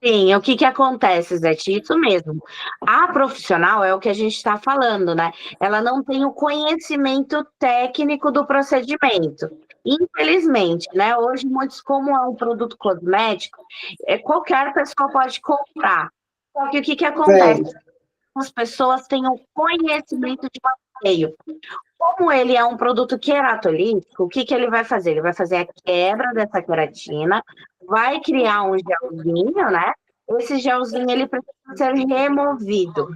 Sim, o que acontece, Zé? Isso mesmo. A profissional é o que a gente está falando, né? Ela não tem o conhecimento técnico do procedimento. Infelizmente, né? Hoje, muitos, como é um produto cosmético, qualquer pessoa pode comprar. Só que o que acontece? As pessoas têm o conhecimento de manuseio. Como ele é um produto queratolítico, o que ele vai fazer? Ele vai fazer a quebra dessa queratina, vai criar um gelzinho, né? Esse gelzinho, ele precisa ser removido.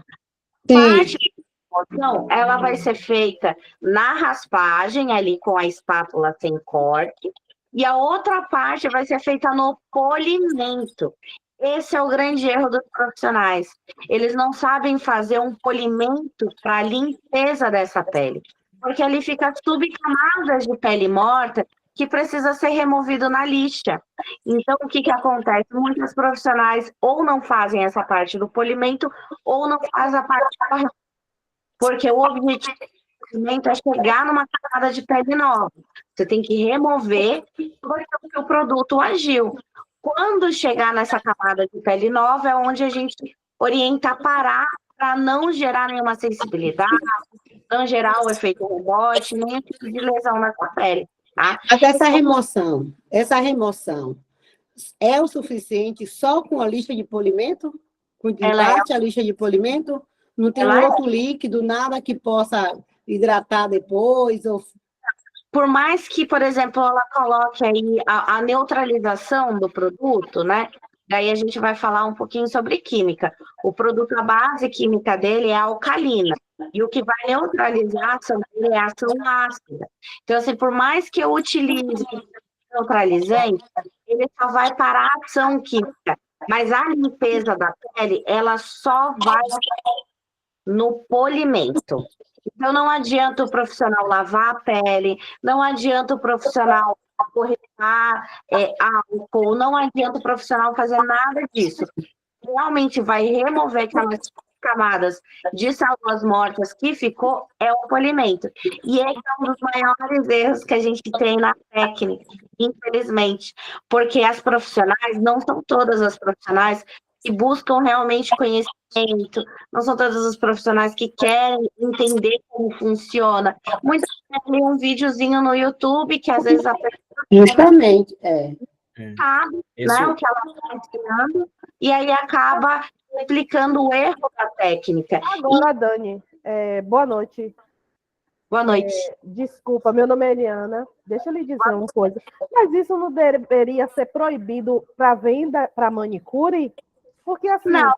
Parte da remoção, ela vai ser feita na raspagem, ali com a espátula sem corte, e a outra parte vai ser feita no polimento. Esse é o grande erro dos profissionais. Eles não sabem fazer um polimento para a limpeza dessa pele, porque ali fica subcamadas de pele morta que precisa ser removido na lixa. Então, o que acontece? Muitos profissionais ou não fazem essa parte do polimento ou não fazem a parte correta, porque o objetivo do polimento é chegar numa camada de pele nova. Você tem que remover porque o seu produto agiu. Quando chegar nessa camada de pele nova, é onde a gente orienta a parar para não gerar nenhuma sensibilidade, não gerar o efeito rebote, nem tipo de lesão na sua pele. Tá? Mas essa remoção é o suficiente só com a lixa de polimento? Com a lixa de polimento? Não tem outro líquido, nada que possa hidratar depois? Ou... Por mais que, por exemplo, ela coloque aí a neutralização do produto, né? Daí a gente vai falar um pouquinho sobre química. O produto, a base química dele é alcalina. E o que vai neutralizar a ação dele é a ação ácida. Então, assim, por mais que eu utilize neutralizante, ele só vai parar a ação química. Mas a limpeza da pele, ela só vai no polimento. Então, não adianta o profissional lavar a pele, não adianta o profissional corretar álcool, não adianta o profissional fazer nada disso. Realmente vai remover aquelas camadas de células mortas que ficou é o polimento. E esse é um dos maiores erros que a gente tem na técnica, infelizmente, porque as profissionais, não são todas as profissionais que buscam realmente conhecimento, não são todos os profissionais que querem entender como funciona. Muitas vezes tem um videozinho no YouTube que às vezes a pessoa justamente, sabe, né, o que ela está ensinando, e aí acaba explicando o erro da técnica. Agora, Dani, boa noite. Boa noite. Desculpa, meu nome é Eliana. Deixa eu lhe dizer uma coisa. Mas isso não deveria ser proibido para venda para manicure? Porque assim, não,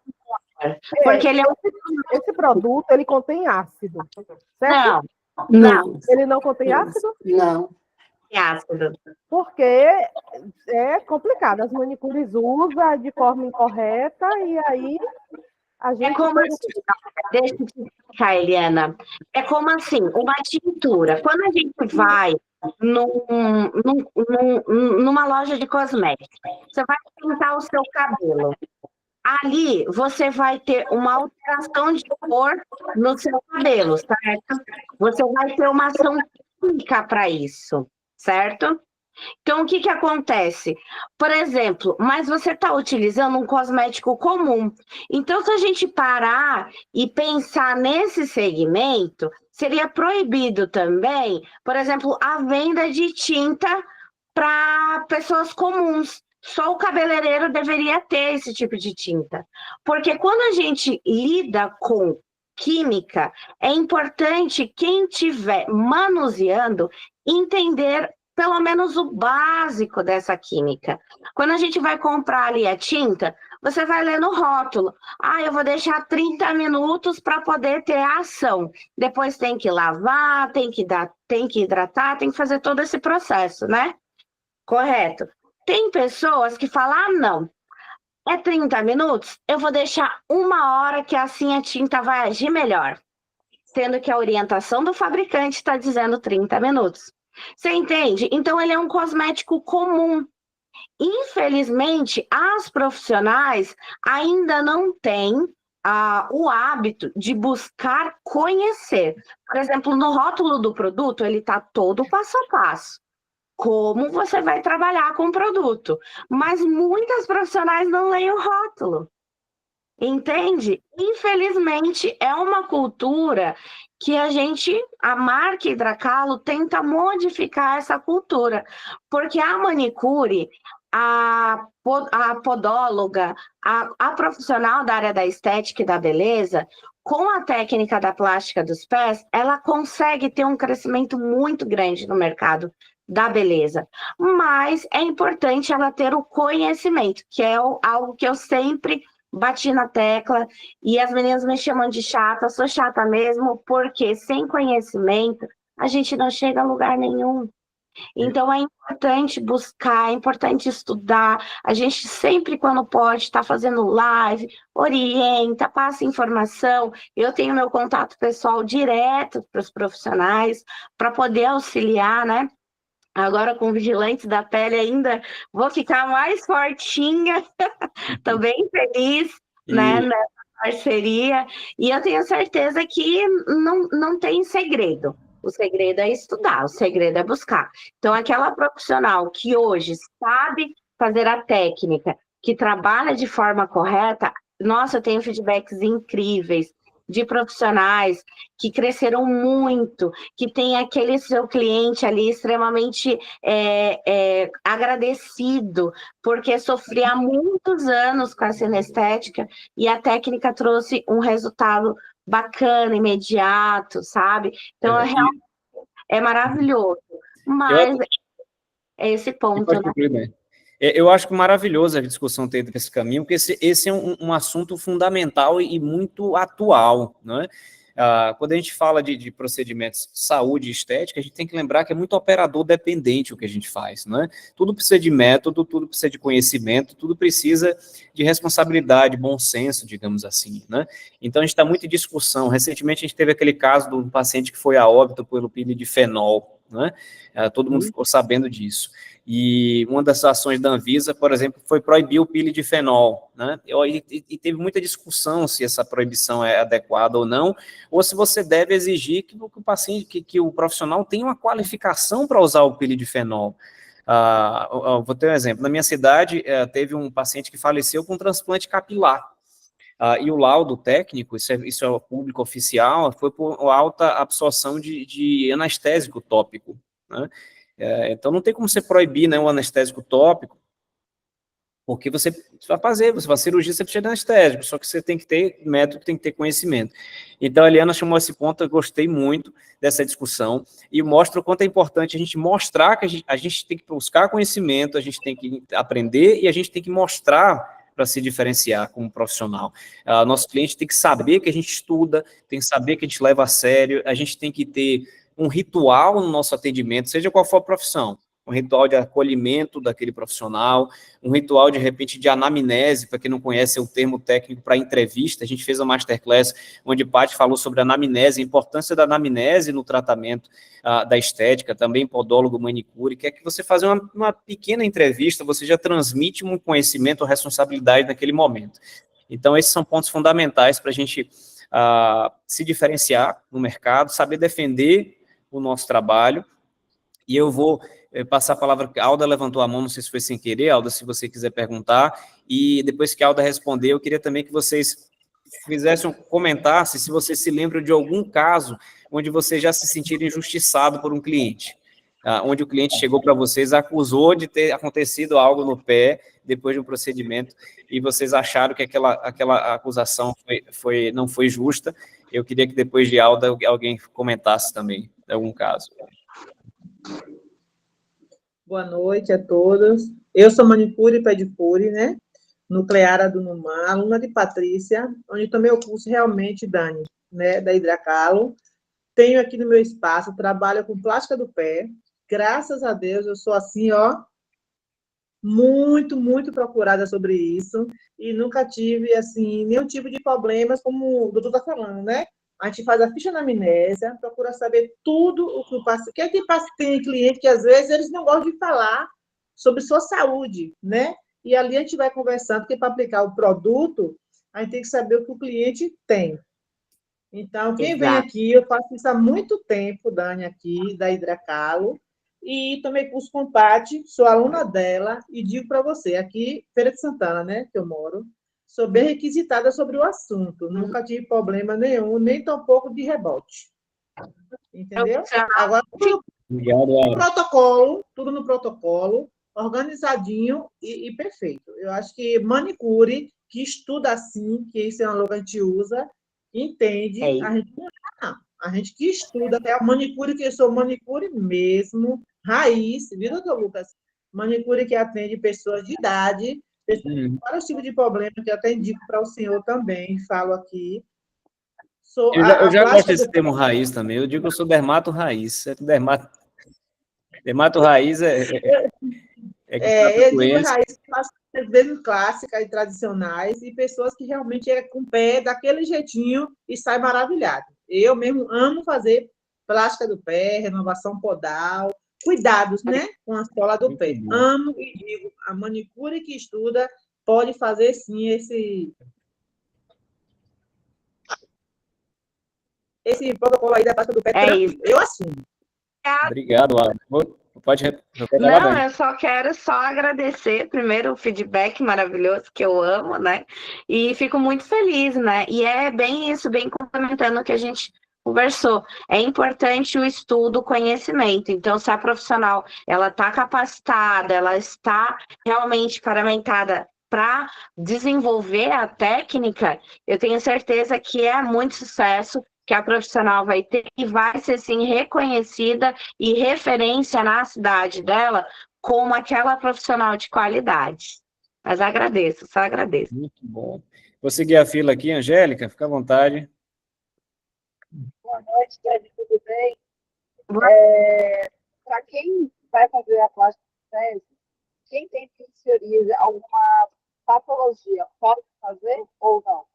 porque esse produto ele contém ácido, certo? Não. Ele não contém ácido? Não. Ácido. Porque é complicado. As manicures usam de forma incorreta e aí a gente... Deixa eu te explicar, Eliana. É como assim, uma tintura. Quando a gente vai numa loja de cosméticos, você vai pintar o seu cabelo. Ali você vai ter uma alteração de cor no seu cabelo, certo? Você vai ter uma ação química para isso, certo? Então, o que acontece? Por exemplo, mas você está utilizando um cosmético comum. Então, se a gente parar e pensar nesse segmento, seria proibido também, por exemplo, a venda de tinta para pessoas comuns. Só o cabeleireiro deveria ter esse tipo de tinta. Porque quando a gente lida com química, é importante quem estiver manuseando entender pelo menos o básico dessa química. Quando a gente vai comprar ali a tinta, você vai ler no rótulo. Eu vou deixar 30 minutos para poder ter a ação. Depois tem que lavar, tem que hidratar, tem que fazer todo esse processo, né? Correto. Tem pessoas que falam, não, é 30 minutos, eu vou deixar 1 hora que assim a tinta vai agir melhor. Sendo que a orientação do fabricante está dizendo 30 minutos. Você entende? Então, ele é um cosmético comum. Infelizmente, as profissionais ainda não têm o hábito de buscar conhecer. Por exemplo, no rótulo do produto, ele está todo passo a passo. Como você vai trabalhar com o produto. Mas muitas profissionais não leem o rótulo. Entende? Infelizmente, é uma cultura que a marca Hidracalo tenta modificar essa cultura. Porque a manicure, a podóloga, a profissional da área da estética e da beleza, com a técnica da plástica dos pés, ela consegue ter um crescimento muito grande no mercado da beleza. Mas é importante ela ter o conhecimento, que é algo que eu sempre bati na tecla, e as meninas me chamam de chata, sou chata mesmo, porque sem conhecimento a gente não chega a lugar nenhum. Então é importante buscar, é importante estudar, a gente sempre quando pode está fazendo live, orienta, passa informação, eu tenho meu contato pessoal direto para os profissionais, para poder auxiliar, né? Agora com vigilantes da pele ainda vou ficar mais fortinha. Estou bem feliz, né, E nessa parceria. E eu tenho certeza que não tem segredo. O segredo é estudar, o segredo é buscar. Então, aquela profissional que hoje sabe fazer a técnica, que trabalha de forma correta, nossa, eu tenho feedbacks incríveis de profissionais que cresceram muito, que tem aquele seu cliente ali extremamente agradecido, porque sofria há muitos anos com a cinestética e a técnica trouxe um resultado bacana, imediato, sabe? Então, e é maravilhoso. eu Mas é esse E ponto, pode né? concluir bem. Eu acho maravilhoso a discussão ter ido esse caminho, porque esse é um assunto fundamental e muito atual, não é? Quando a gente fala de procedimentos de saúde e estética, a gente tem que lembrar que é muito operador dependente o que a gente faz, não é? Tudo precisa de método, tudo precisa de conhecimento, tudo precisa de responsabilidade, bom senso, digamos assim, né? Então, a gente está muito em discussão. Recentemente, a gente teve aquele caso do paciente que foi a óbito pelo pilidifenol, né? Todo mundo ficou sabendo disso. E uma das ações da Anvisa, por exemplo, foi proibir o pilidifenol, né? E teve muita discussão se essa proibição é adequada ou não, ou se você deve exigir que o paciente, que o profissional tenha uma qualificação para usar o pilidifenol. Vou ter um exemplo. Na minha cidade, teve um paciente que faleceu com transplante capilar. E o laudo técnico, isso é público oficial, foi por alta absorção de anestésico tópico, né? Então, não tem como você proibir, né, o anestésico tópico, porque você vai fazer cirurgia, você precisa de anestésico, só que você tem que ter método, tem que ter conhecimento. Então, a Eliana chamou esse ponto, eu gostei muito dessa discussão, e mostra o quanto é importante a gente mostrar que a gente tem que buscar conhecimento, a gente tem que aprender, e a gente tem que mostrar para se diferenciar como profissional. Nosso cliente tem que saber que a gente estuda, tem que saber que a gente leva a sério, a gente tem que ter um ritual no nosso atendimento, seja qual for a profissão, um ritual de acolhimento daquele profissional, um ritual, de repente, de anamnese, para quem não conhece é o termo técnico para entrevista. A gente fez uma masterclass onde Paty falou sobre a anamnese, a importância da anamnese no tratamento da estética, também podólogo, manicure, que é que você fazer uma pequena entrevista, você já transmite um conhecimento, responsabilidade naquele momento. Então, esses são pontos fundamentais para a gente se diferenciar no mercado, saber defender o nosso trabalho. E eu vou passar a palavra, a Alda levantou a mão, não sei se foi sem querer, Alda, se você quiser perguntar, e depois que a Alda responder, eu queria também que vocês comentassem se vocês se lembram de algum caso onde vocês já se sentiram injustiçado por um cliente, onde o cliente chegou para vocês, acusou de ter acontecido algo no pé, depois de um procedimento, e vocês acharam que aquela acusação não foi justa. Eu queria que depois de Alda alguém comentasse também algum caso. Boa noite a todos. Eu sou manicure e pedicure, né? Nucleara do Numã, aluna de Patrícia, onde tomei o curso realmente, Dani, né? Da Hidracalo. Tenho aqui no meu espaço, trabalho com plástica do pé. Graças a Deus, eu sou assim, ó, muito, muito procurada sobre isso. E nunca tive, assim, nenhum tipo de problemas, como o doutor está falando, né? A gente faz a ficha anamnésia, procura saber tudo o que o paciente... Porque tem cliente que, às vezes, eles não gostam de falar sobre sua saúde, né? E ali a gente vai conversando, porque para aplicar o produto, a gente tem que saber o que o cliente tem. Então, quem vem aqui, eu faço isso há muito tempo, Dani, aqui, da Hidracalo, e tomei curso com Paty, sou aluna dela, e digo para você, aqui, Feira de Santana, né, que eu moro, sou bem requisitada sobre o assunto, nunca tive problema nenhum, nem tampouco de rebote. Entendeu? Agora, tudo no protocolo, organizadinho e perfeito. Eu acho que manicure, que estuda assim, que isso é uma logo que a gente usa, entende, a gente não é, não. A gente que estuda, é a manicure, que eu sou manicure mesmo, raiz, viu, doutor Lucas? Manicure que atende pessoas de idade, pessoas com vários tipos de problemas, que eu até indico para o senhor também, falo aqui. Eu já gosto desse termo raiz também, eu digo que eu sou dermato raiz. Dermato raiz eu digo raiz, às vezes clássicas e tradicionais, e pessoas que realmente é com o pé daquele jeitinho e sai maravilhado. Eu mesmo amo fazer plástica do pé, renovação podal, cuidados, né, com a sola do pé. Muito bom. Amo e digo, a manicure que estuda pode fazer, sim, esse protocolo aí da plástica do pé É tranquilo. isso. Eu assumo. Obrigado, Alan. Pode repetir lá, Não, Dani. eu só quero agradecer primeiro o feedback maravilhoso que eu amo, né? E fico muito feliz, né? E é bem isso, bem complementando o que a gente conversou. É importante o estudo, o conhecimento. Então, se a profissional ela está capacitada, ela está realmente paramentada para desenvolver a técnica, eu tenho certeza que é muito sucesso que a profissional vai ter e vai ser sim reconhecida e referência na cidade dela como aquela profissional de qualidade. Mas agradeço, só agradeço. Muito bom. Vou seguir a fila aqui, Angélica, fica à vontade. Boa noite, Ted, tudo bem? Boa- Para quem vai fazer a plástica estética, quem tem psoríase, alguma patologia, pode fazer ou não?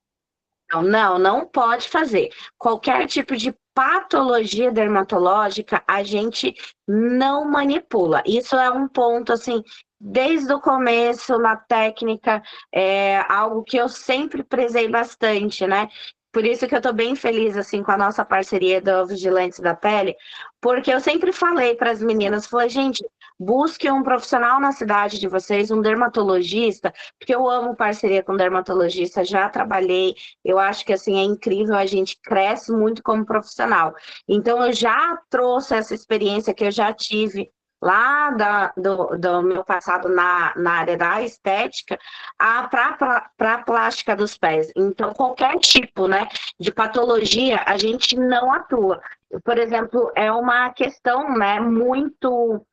Não pode fazer. Qualquer tipo de patologia dermatológica, a gente não manipula. Isso é um ponto, assim, desde o começo, na técnica, é algo que eu sempre prezei bastante, né? Por isso que eu estou bem feliz, assim, com a nossa parceria do Vigilantes da Pele, porque eu sempre falei para as meninas, falei, gente, busque um profissional na cidade de vocês, um dermatologista, porque eu amo parceria com dermatologista, já trabalhei, eu acho que assim é incrível, a gente cresce muito como profissional. Então eu já trouxe essa experiência que eu já tive lá do meu passado na área da estética para a plástica dos pés. Então qualquer tipo, né, de patologia a gente não atua. Por exemplo, é uma questão, né, muito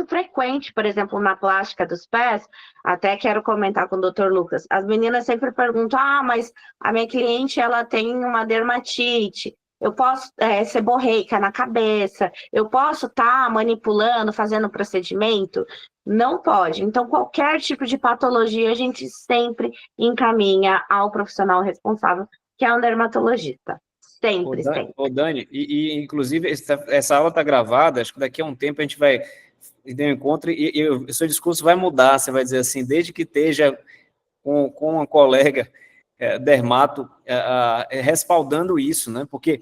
frequente, por exemplo, na plástica dos pés. Até quero comentar com o Dr. Lucas. As meninas sempre perguntam: mas a minha cliente ela tem uma dermatite. Eu posso ser borreica na cabeça? Eu posso estar manipulando, fazendo procedimento? Não pode. Então, qualquer tipo de patologia, a gente sempre encaminha ao profissional responsável, que é um dermatologista. Sempre, sempre. Ô, Dani, inclusive essa aula está gravada, acho que daqui a um tempo a gente vai ter um encontro e o seu discurso vai mudar, você vai dizer assim, desde que esteja com uma colega dermato respaldando isso, né? Porque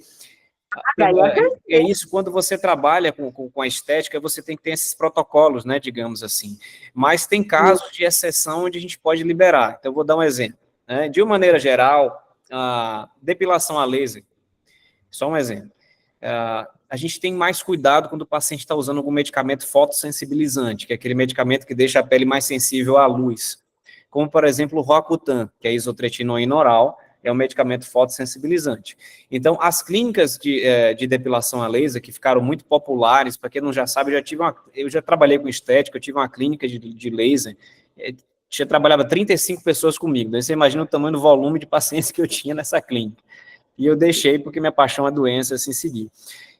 é isso, quando você trabalha com a estética, você tem que ter esses protocolos, né, digamos assim. Mas tem casos de exceção onde a gente pode liberar. Então, eu vou dar um exemplo. Né? De uma maneira geral, a depilação a laser, só um exemplo. A gente tem mais cuidado quando o paciente está usando algum medicamento fotossensibilizante, que é aquele medicamento que deixa a pele mais sensível à luz. Como, por exemplo, o Roacutan, que é isotretinoína oral, é um medicamento fotossensibilizante. Então, as clínicas de depilação a laser, que ficaram muito populares, para quem não já sabe, eu já trabalhei com estética, eu tive uma clínica de laser, já trabalhava 35 pessoas comigo, daí você imagina o tamanho do volume de pacientes que eu tinha nessa clínica. E eu deixei porque minha paixão é doença, assim, seguir.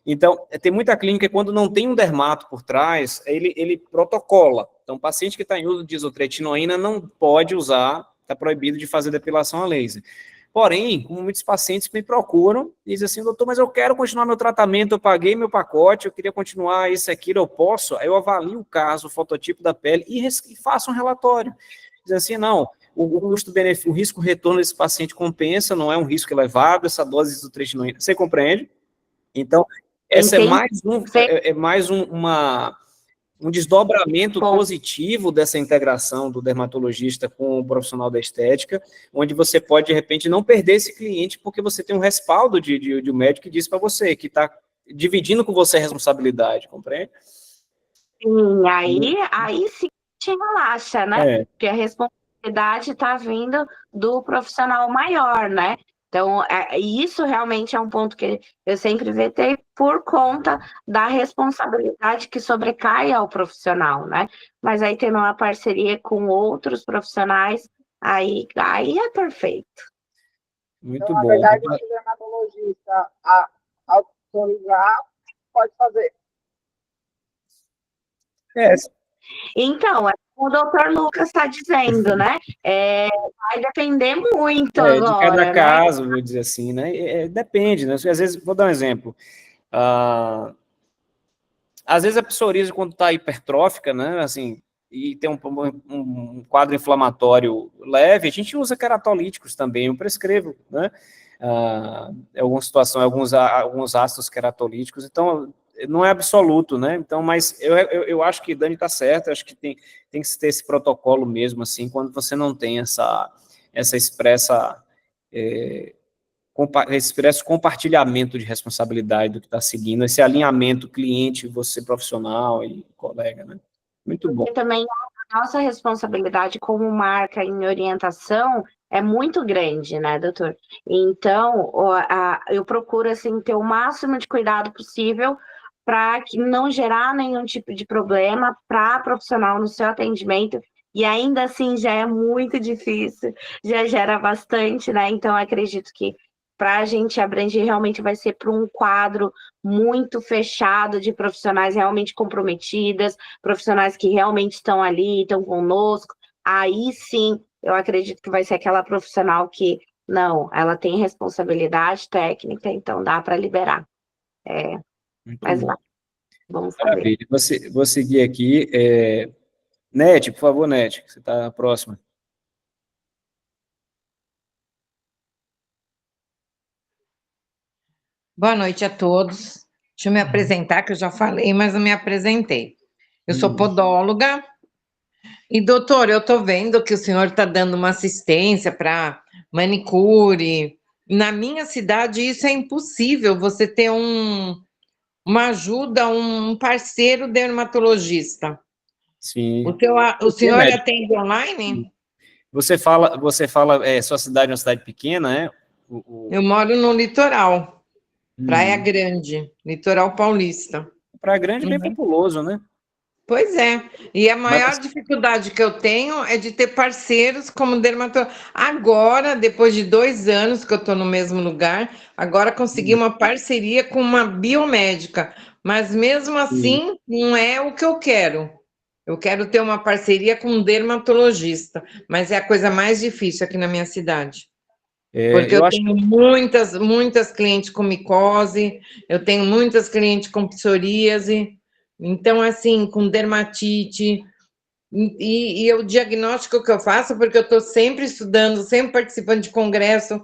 Então, tem muita clínica que quando não tem um dermato por trás, ele protocola. Então, o paciente que está em uso de isotretinoína não pode usar, está proibido de fazer depilação a laser. Porém, como muitos pacientes me procuram e dizem assim, doutor, mas eu quero continuar meu tratamento, eu paguei meu pacote, eu queria continuar isso, aquilo, eu posso? Aí eu avalio o caso, o fototipo da pele e faço um relatório. Dizem assim, não, o custo-benefício, o risco-retorno desse paciente compensa, não é um risco elevado, essa dose de isotretinoína. Você compreende? Então, essa é mais um desdobramento positivo dessa integração do dermatologista com o profissional da estética, onde você pode, de repente, não perder esse cliente porque você tem um respaldo de um médico que diz para você, que está dividindo com você a responsabilidade, compreende? Sim, aí sim te relaxa, né? Porque a responsabilidade está vindo do profissional maior, né? Então, isso realmente é um ponto que eu sempre vetei por conta da responsabilidade que sobrecai ao profissional, né? Mas aí tendo uma parceria com outros profissionais, aí é perfeito. Muito então, bom. Na verdade, se o dermatologista autorizar, pode fazer. Então, o doutor Lucas está dizendo, né? Vai depender muito agora, de cada né? caso, vou dizer assim, né? Depende, né? Às vezes, vou dar um exemplo. às vezes a psoríase, quando está hipertrófica, né, assim, e tem um quadro inflamatório leve, a gente usa queratolíticos também, eu prescrevo, né, em algumas situações, alguns ácidos queratolíticos, então, não é absoluto, né, então, mas eu acho que Dani está certo, eu acho que tem que ter esse protocolo mesmo, assim, quando você não tem essa expressa esse compartilhamento de responsabilidade do que está seguindo, esse alinhamento cliente, você profissional e colega, né? Muito bom. E também a nossa responsabilidade como marca em orientação é muito grande, né, doutor? Então, eu procuro, assim, ter o máximo de cuidado possível para não gerar nenhum tipo de problema para profissional no seu atendimento, e ainda assim já é muito difícil, já gera bastante, né? Então, acredito que para a gente abranger realmente vai ser para um quadro muito fechado de profissionais realmente comprometidas, profissionais que realmente estão ali, estão conosco. Aí sim, eu acredito que vai ser aquela profissional que, não, ela tem responsabilidade técnica, então dá para liberar. Muito Mas bom. vamos saber. Maravilha. Vou seguir aqui. Nete, por favor, Nete, você está próxima. Boa noite a todos. Deixa eu me apresentar, que eu já falei, mas não me apresentei. Eu sou podóloga. E, doutor, eu estou vendo que o senhor está dando uma assistência para manicure. Na minha cidade, isso é impossível, você ter uma ajuda, um parceiro dermatologista. Sim. O senhor atende online? Você fala, sua cidade é uma cidade pequena, né? Eu moro no litoral, Praia Grande, litoral paulista. Praia Grande é bem populoso, né? Pois é, e a Mas maior dificuldade que eu tenho é de ter parceiros como dermatologista. Agora, depois de 2 anos que eu estou no mesmo lugar, agora consegui uma parceria com uma biomédica, mas mesmo assim não é o que eu quero. Eu quero ter uma parceria com um dermatologista, mas é a coisa mais difícil aqui na minha cidade. Porque eu tenho muitas clientes com micose, eu tenho muitas clientes com psoríase, então, assim, com dermatite. E o diagnóstico que eu faço, porque eu estou sempre estudando, sempre participando de congresso.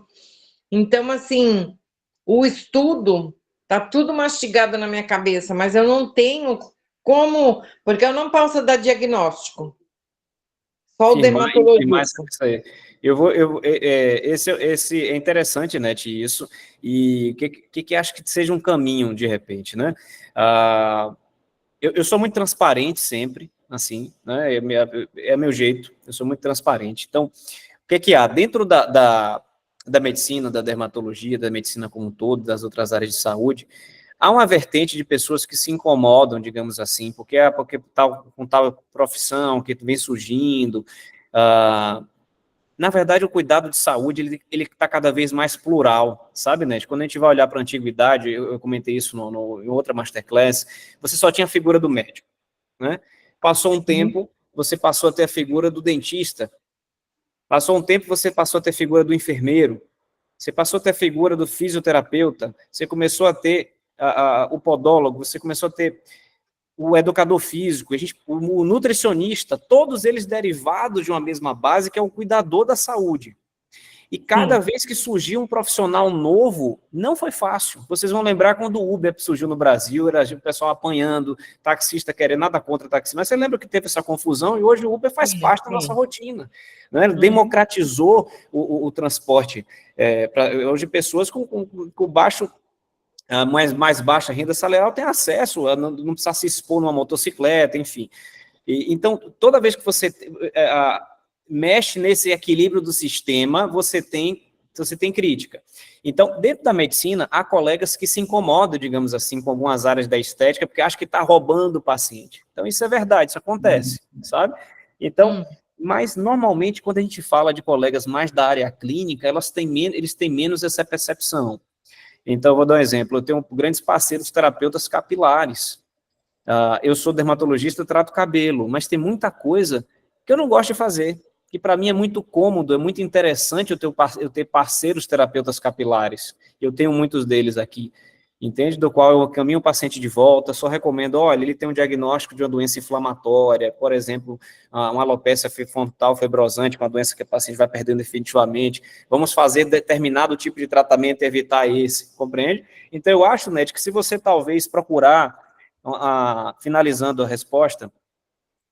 Então, assim, o estudo está tudo mastigado na minha cabeça, mas eu não tenho como, porque eu não posso dar diagnóstico. Só o dermatologista. Isso aí. Esse é interessante, né, isso, e o que acho que seja um caminho, de repente, né? Eu sou muito transparente sempre, assim, né, é meu jeito, eu sou muito transparente. Então, o que há? Dentro da medicina, da dermatologia, da medicina como um todo, das outras áreas de saúde, há uma vertente de pessoas que se incomodam, digamos assim, porque com tal profissão que vem surgindo. Na verdade, o cuidado de saúde ele está cada vez mais plural, sabe, Nete? Quando a gente vai olhar para a antiguidade, eu comentei isso em outra masterclass, você só tinha a figura do médico, né? Passou um tempo, você passou a ter a figura do dentista. Passou um tempo, você passou a ter a figura do enfermeiro. Você passou a ter a figura do fisioterapeuta. Você começou a ter o podólogo. Você começou a ter o educador físico, o nutricionista, todos eles derivados de uma mesma base, que é o cuidador da saúde. E cada vez que surgiu um profissional novo, não foi fácil. Vocês vão lembrar quando o Uber surgiu no Brasil, era o pessoal apanhando, taxista querendo, nada contra taxista, mas você lembra que teve essa confusão, e hoje o Uber faz parte da nossa rotina. Né? Ele democratizou o transporte. Hoje pessoas com baixo mais baixa renda salarial tem acesso, não precisa se expor numa motocicleta, enfim. Então, toda vez que você mexe nesse equilíbrio do sistema, você tem crítica. Então, dentro da medicina, há colegas que se incomodam, digamos assim, com algumas áreas da estética, porque acham que está roubando o paciente. Então, isso é verdade, isso acontece, sabe? Então, mas, normalmente, quando a gente fala de colegas mais da área clínica, eles têm menos essa percepção. Então, eu vou dar um exemplo. Eu tenho grandes parceiros terapeutas capilares. Eu sou dermatologista, eu trato cabelo, mas tem muita coisa que eu não gosto de fazer, que para mim é muito cômodo, é muito interessante eu ter parceiros terapeutas capilares. Eu tenho muitos deles aqui. entende? Do qual eu caminho o paciente de volta, só recomendo, olha, ele tem um diagnóstico de uma doença inflamatória, por exemplo, uma alopecia frontal fibrosante, uma doença que o paciente vai perdendo definitivamente, vamos fazer determinado tipo de tratamento e evitar esse, compreende? Então, eu acho, Ned, que se você talvez procurar, finalizando a resposta,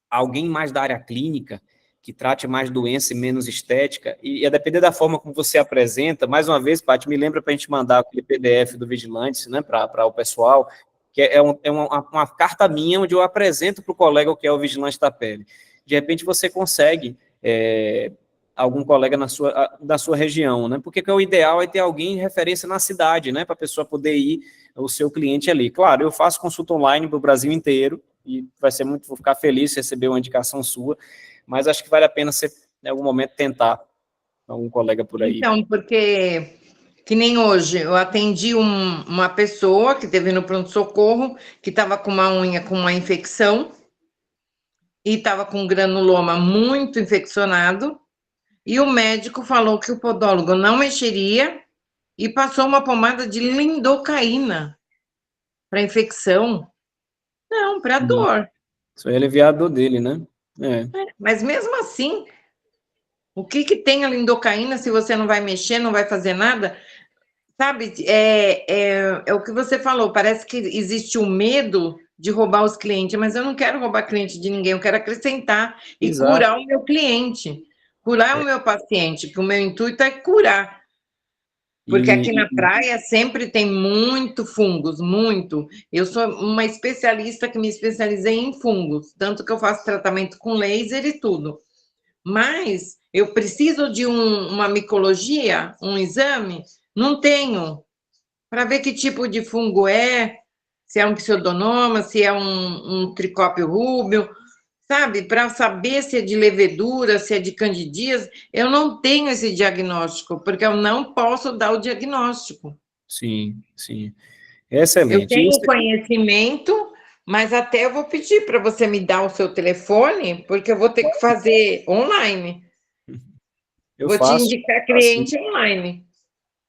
alguém mais da área clínica, que trate mais doença e menos estética, e a depender da forma como você apresenta, mais uma vez, Paty, me lembra para a gente mandar aquele PDF do Vigilante, né, para o pessoal, que é uma carta minha, onde eu apresento para o colega o que é o Vigilante da Pele. De repente, você consegue algum colega da sua região, né, porque o ideal é ter alguém de referência na cidade, né, para a pessoa poder ir, o seu cliente ali. Claro, eu faço consulta online para o Brasil inteiro, e vou ficar feliz se receber uma indicação sua, mas acho que vale a pena você, em algum momento, tentar algum colega por aí. Então, porque, que nem hoje, eu atendi uma pessoa que teve no pronto-socorro, que estava com uma unha com uma infecção, e estava com um granuloma muito infeccionado, e o médico falou que o podólogo não mexeria, e passou uma pomada de lidocaína para infecção. Não, para dor. Isso aí é aliviar a dor dele, né? Mas mesmo assim, o que tem a lidocaína se você não vai mexer, não vai fazer nada? Sabe, é o que você falou, parece que existe o medo de roubar os clientes, mas eu não quero roubar cliente de ninguém, eu quero acrescentar e Exato. curar o meu cliente, curar o meu paciente, que o meu intuito é curar. Porque aqui na praia sempre tem muito fungos, muito. Eu sou uma especialista que me especializei em fungos, tanto que eu faço tratamento com laser e tudo. Mas eu preciso de uma micologia, um exame, não tenho, para ver que tipo de fungo é, se é um pseudonoma, se é um tricópio rúbeo, sabe? Para saber se é de levedura, se é de candidíase, eu não tenho esse diagnóstico, porque eu não posso dar o diagnóstico. Sim, sim. Excelente. Eu tenho conhecimento, mas até eu vou pedir para você me dar o seu telefone, porque eu vou ter que fazer online. Vou te indicar cliente online.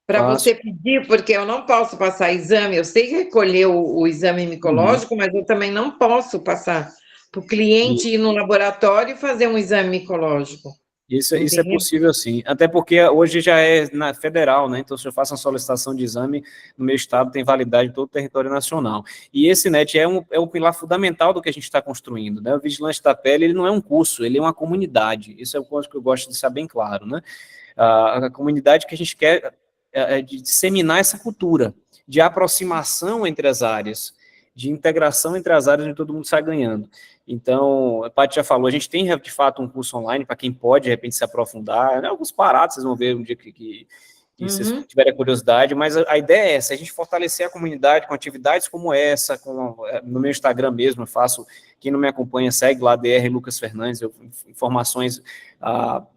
Para você pedir, porque eu não posso passar exame, eu sei recolher o exame micológico, mas eu também não posso passar para o cliente ir no laboratório e fazer um exame micológico. Isso é possível, sim. Até porque hoje já é na federal, né? Então, se eu faço uma solicitação de exame no meu estado, tem validade em todo o território nacional. E esse NET é um pilar fundamental do que a gente está construindo, né? O Vigilante da Pele, ele não é um curso, ele é uma comunidade. Isso é o que eu gosto de deixar bem claro, né? A comunidade que a gente quer de disseminar essa cultura, de aproximação entre as áreas, de integração entre as áreas, onde todo mundo sai ganhando. Então, a Paty já falou, a gente tem, de fato, um curso online para quem pode, de repente, se aprofundar, né? Alguns parados, vocês vão ver um dia que vocês tiverem curiosidade, mas a ideia é essa, a gente fortalecer a comunidade com atividades como essa, no meu Instagram mesmo, eu faço, quem não me acompanha, segue lá, DR Lucas Fernandes, informações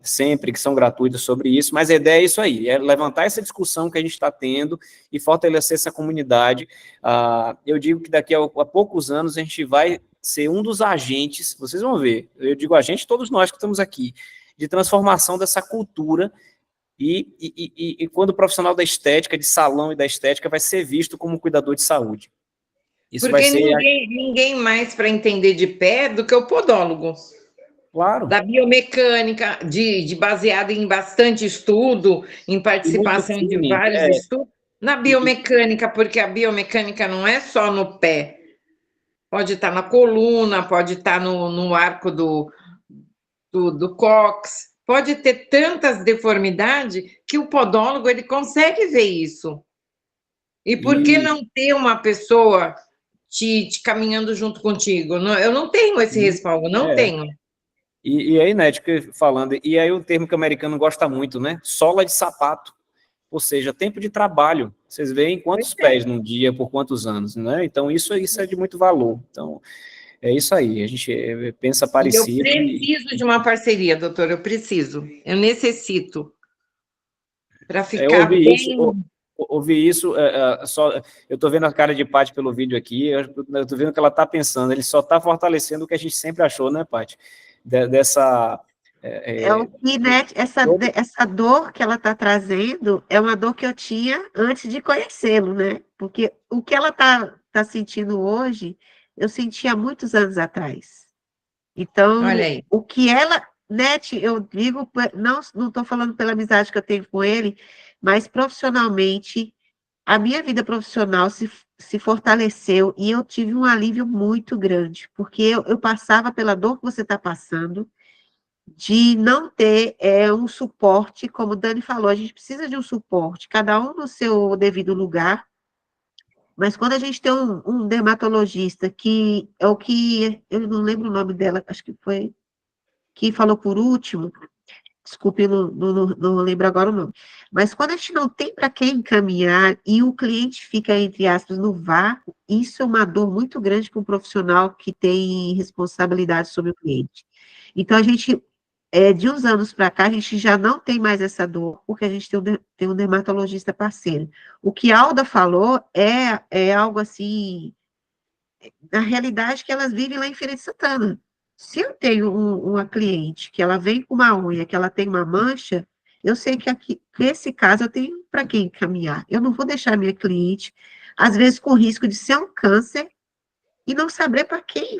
sempre que são gratuitas sobre isso, mas a ideia é isso aí, é levantar essa discussão que a gente está tendo e fortalecer essa comunidade. Eu digo que daqui a poucos anos a gente vai ser um dos agentes, vocês vão ver, eu digo a gente, todos nós que estamos aqui, de transformação dessa cultura. E quando o profissional da estética, de salão e da estética, vai ser visto como cuidador de saúde. Isso porque vai ser... ninguém mais para entender de pé do que o podólogo. Claro. Da biomecânica, baseado em bastante estudo, em participação de vários estudos. Na biomecânica, porque a biomecânica não é só no pé. Pode estar na coluna, pode estar no arco do cóccix. Pode ter tantas deformidades que o podólogo ele consegue ver isso. E por que não ter uma pessoa te caminhando junto contigo? Eu não tenho esse respaldo, não tenho. E aí, Ned, falando, e aí o termo que o americano gosta muito, né? Sola de sapato. Ou seja, tempo de trabalho. Vocês veem quantos pés num dia, por quantos anos, né? Então, isso é de muito valor. Então, é isso aí, a gente pensa parecido. Eu preciso de uma parceria, doutor, eu necessito, para ficar bem... Ouvi isso, eu estou vendo a cara de Paty pelo vídeo aqui, eu estou vendo o que ela está pensando, ele só está fortalecendo o que a gente sempre achou, né, Paty? É o que, né, essa dor que ela está trazendo é uma dor que eu tinha antes de conhecê-lo, né? Porque o que ela tá sentindo hoje, eu sentia há muitos anos atrás. Então, Olha aí. o que ela, Nete, eu digo, não estou falando pela amizade que eu tenho com ele, mas profissionalmente, a minha vida profissional se fortaleceu e eu tive um alívio muito grande, porque eu passava pela dor que você está passando, de não ter um suporte, como o Dani falou, a gente precisa de um suporte, cada um no seu devido lugar, mas quando a gente tem um dermatologista que é o que, eu não lembro o nome dela, acho que foi, que falou por último, desculpe, não lembro agora o nome, mas quando a gente não tem para quem encaminhar e o cliente fica, entre aspas, no vácuo, isso é uma dor muito grande para um profissional que tem responsabilidade sobre o cliente. Então, a gente, de uns anos para cá, a gente já não tem mais essa dor, porque a gente tem um dermatologista parceiro. O que a Alda falou é algo assim, na realidade, que elas vivem lá em Feira de Santana. Se eu tenho uma cliente que ela vem com uma unha, que ela tem uma mancha, eu sei que aqui, nesse caso, eu tenho para quem encaminhar. Eu não vou deixar minha cliente, às vezes com risco de ser um câncer, e não saber para quem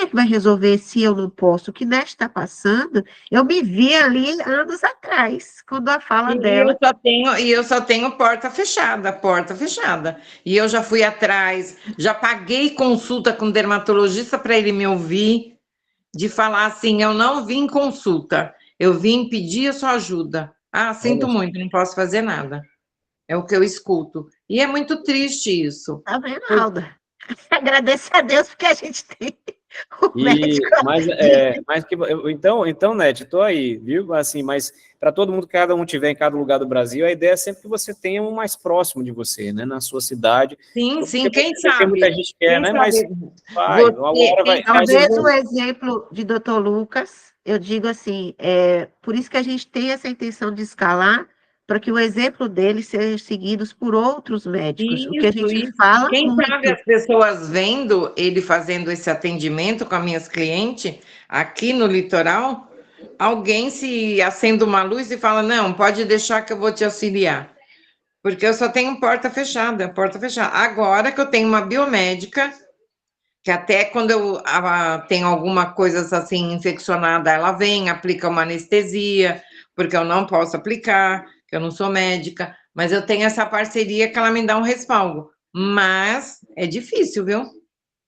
é que vai resolver se eu não posso. O que Nete está passando, eu me vi ali anos atrás, quando a fala dela. Eu só tenho porta fechada, porta fechada. E eu já fui atrás, já paguei consulta com dermatologista para ele me ouvir, de falar assim, eu não vim consulta, eu vim pedir a sua ajuda. Ah, sinto muito, não posso fazer nada. É o que eu escuto. E é muito triste isso. Tá vendo, Alda? Agradeço a Deus porque a gente tem o médico. Mas que, então, Nete, estou aí, viu? Assim, mas para todo mundo, cada um tiver em cada lugar do Brasil, a ideia é sempre que você tenha um mais próximo de você, né? Na sua cidade. Sim, quem sabe? Muita gente quer, né? Mas vai, uma hora vai. Talvez o exemplo de Dr. Lucas, eu digo assim, por isso que a gente tem essa intenção de escalar, para que o exemplo dele seja seguido por outros médicos. O que a gente fala Quem muito. sabe as pessoas vendo ele fazendo esse atendimento com as minhas clientes aqui no litoral, alguém se acende uma luz e fala, não, pode deixar que eu vou te auxiliar. Porque eu só tenho porta fechada, porta fechada. Agora que eu tenho uma biomédica, que até quando eu tenho alguma coisa assim infeccionada, ela vem, aplica uma anestesia, porque eu não posso aplicar, que eu não sou médica, mas eu tenho essa parceria que ela me dá um respaldo. Mas é difícil, viu?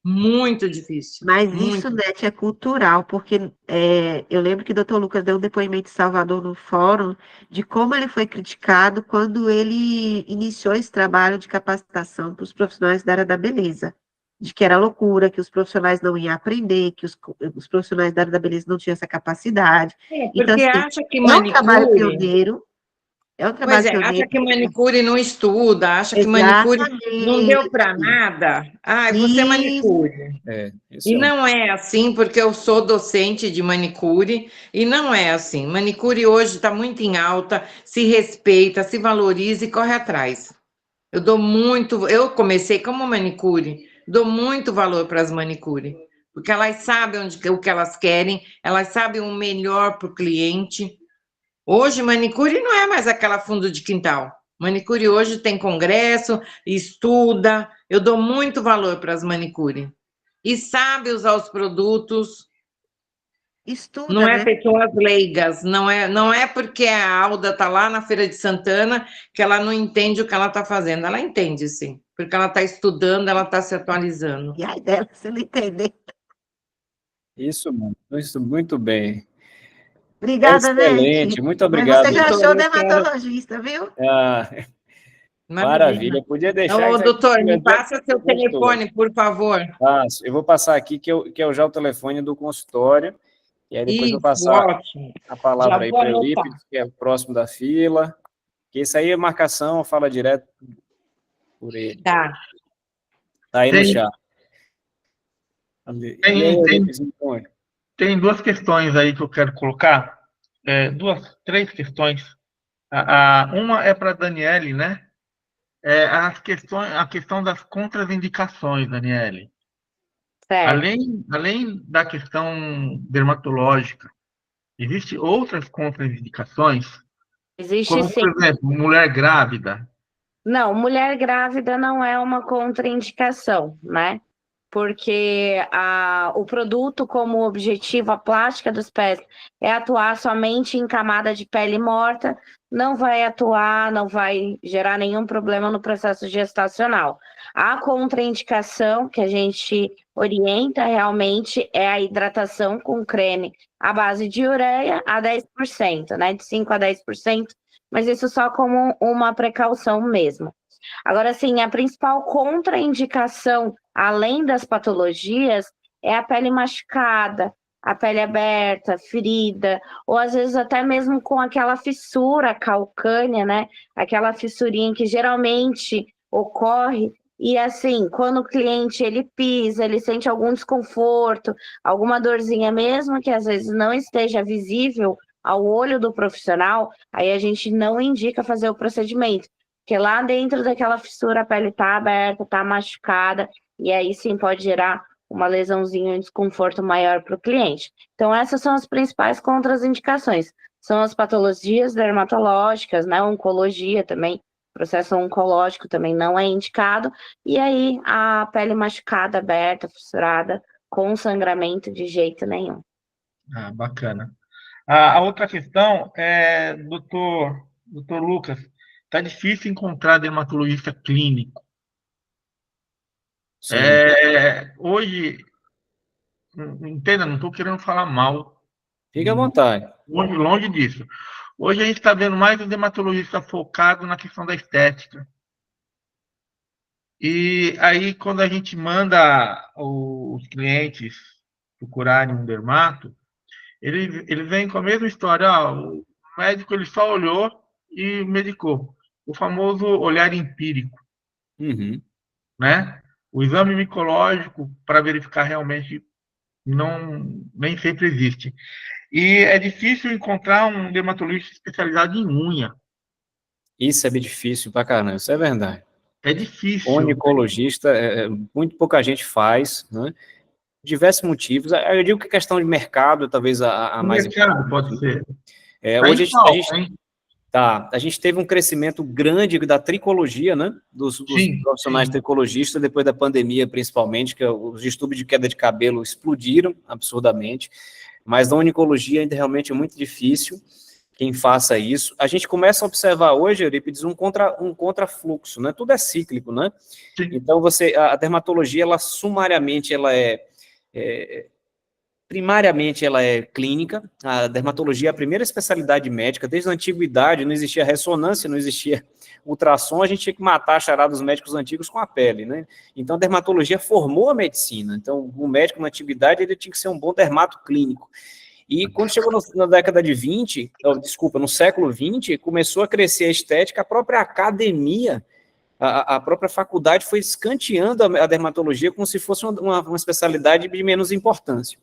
Muito difícil. Mas muito. isso, Nete, é cultural, porque eu lembro que o doutor Lucas deu um depoimento em Salvador no fórum de como ele foi criticado quando ele iniciou esse trabalho de capacitação para os profissionais da área da beleza, de que era loucura, que os profissionais não iam aprender, que os profissionais da área da beleza não tinham essa capacidade. Porque Então, assim, acha que é um trabalho manicure... pioneiro, Pois é, acha que manicure não estuda, acha que manicure não deu para nada. Ai, você é manicure. E não é assim, porque eu sou docente de manicure, e não é assim. Manicure hoje está muito em alta, se respeita, se valoriza e corre atrás. Eu comecei como manicure, dou muito valor para as manicure, porque elas sabem o que elas querem, elas sabem o melhor para o cliente. Hoje, manicure não é mais aquela fundo de quintal. Manicure hoje tem congresso, estuda. Eu dou muito valor para as manicure. E sabe usar os produtos. Estuda, não é né? pessoas leigas. Não é porque a Alda está lá na Feira de Santana que ela não entende o que ela está fazendo. Ela entende, sim. Porque ela está estudando, ela está se atualizando. E aí dela, você não entender. Isso muito bem. Obrigada, Excelente, Nete. muito obrigado. Mas você já achou dermatologista, viu? Maravilha, podia deixar. Ô, doutor, me passa seu telefone, por favor. Eu vou passar aqui, que é já o telefone do consultório, e aí depois eu vou passar a palavra aí para o Eurípides, que é o próximo da fila, que isso aí é marcação, fala direto por ele. Tá aí no chat. Tem duas questões aí que eu quero colocar, três questões. Uma é para a Daniele, né? A questão das contraindicações, Daniele. Certo. Além da questão dermatológica, Existem outras contraindicações, Existe como, sim. por exemplo, mulher grávida. Não, mulher grávida não é uma contraindicação, né? Porque o produto, como objetivo, a plástica dos pés, é atuar somente em camada de pele morta, não vai atuar, não vai gerar nenhum problema no processo gestacional. A contraindicação que a gente orienta realmente é a hidratação com creme à base de ureia a 10%, né? De 5 a 10%, mas isso só como uma precaução mesmo. Agora, sim, a principal contraindicação, além das patologias, é a pele machucada, a pele aberta, ferida, ou às vezes até mesmo com aquela fissura calcânea, né? Aquela fissurinha que geralmente ocorre. E assim, quando o cliente ele pisa, ele sente algum desconforto, alguma dorzinha, mesmo que às vezes não esteja visível ao olho do profissional, aí a gente não indica fazer o procedimento. Porque lá dentro daquela fissura a pele está aberta, está machucada, e aí sim pode gerar uma lesãozinha, um desconforto maior para o cliente. Então, essas são as principais contraindicações. São as patologias dermatológicas, né? Oncologia também, processo oncológico também não é indicado. E aí, a pele machucada, aberta, fissurada, com sangramento de jeito nenhum. Ah, bacana. A outra questão é, doutor Lucas, está difícil encontrar dermatologista clínico. Sim. Hoje, entenda, não estou querendo falar mal, Fique à vontade. longe disso. Hoje a gente está vendo mais um dermatologista focado na questão da estética. E aí, quando a gente manda os clientes procurarem um dermato, ele vem com a mesma história. O médico ele só olhou e medicou. O famoso olhar empírico, Uhum. né? O exame micológico para verificar realmente nem sempre existe. E é difícil encontrar um dermatologista especializado em unha. Isso é bem difícil pra caramba, isso é verdade. É difícil. Onicologista, muito pouca gente faz, né? Diversos motivos. Eu digo que a questão de mercado, talvez a O mais mercado importante. pode ser. Está Hoje em falta, hein? a gente teve um crescimento grande da tricologia, né? Dos Sim, profissionais sim. tricologistas, depois da pandemia, principalmente, que os distúrbios de queda de cabelo explodiram absurdamente. Mas na onicologia ainda realmente é muito difícil quem faça isso. A gente começa a observar hoje, Eurípides, um contrafluxo, né? Tudo é cíclico, né? Sim. Então, a dermatologia, ela sumariamente, primariamente, ela é clínica. A dermatologia é a primeira especialidade médica. Desde a antiguidade, não existia ressonância, não existia ultrassom, a gente tinha que matar a charada dos médicos antigos com a pele, né? Então, a dermatologia formou a medicina. Então, o médico, na antiguidade, ele tinha que ser um bom dermato clínico. E quando chegou na década de 20, no século 20, começou a crescer a estética, a própria academia, a própria faculdade foi escanteando a dermatologia como se fosse uma especialidade de menos importância.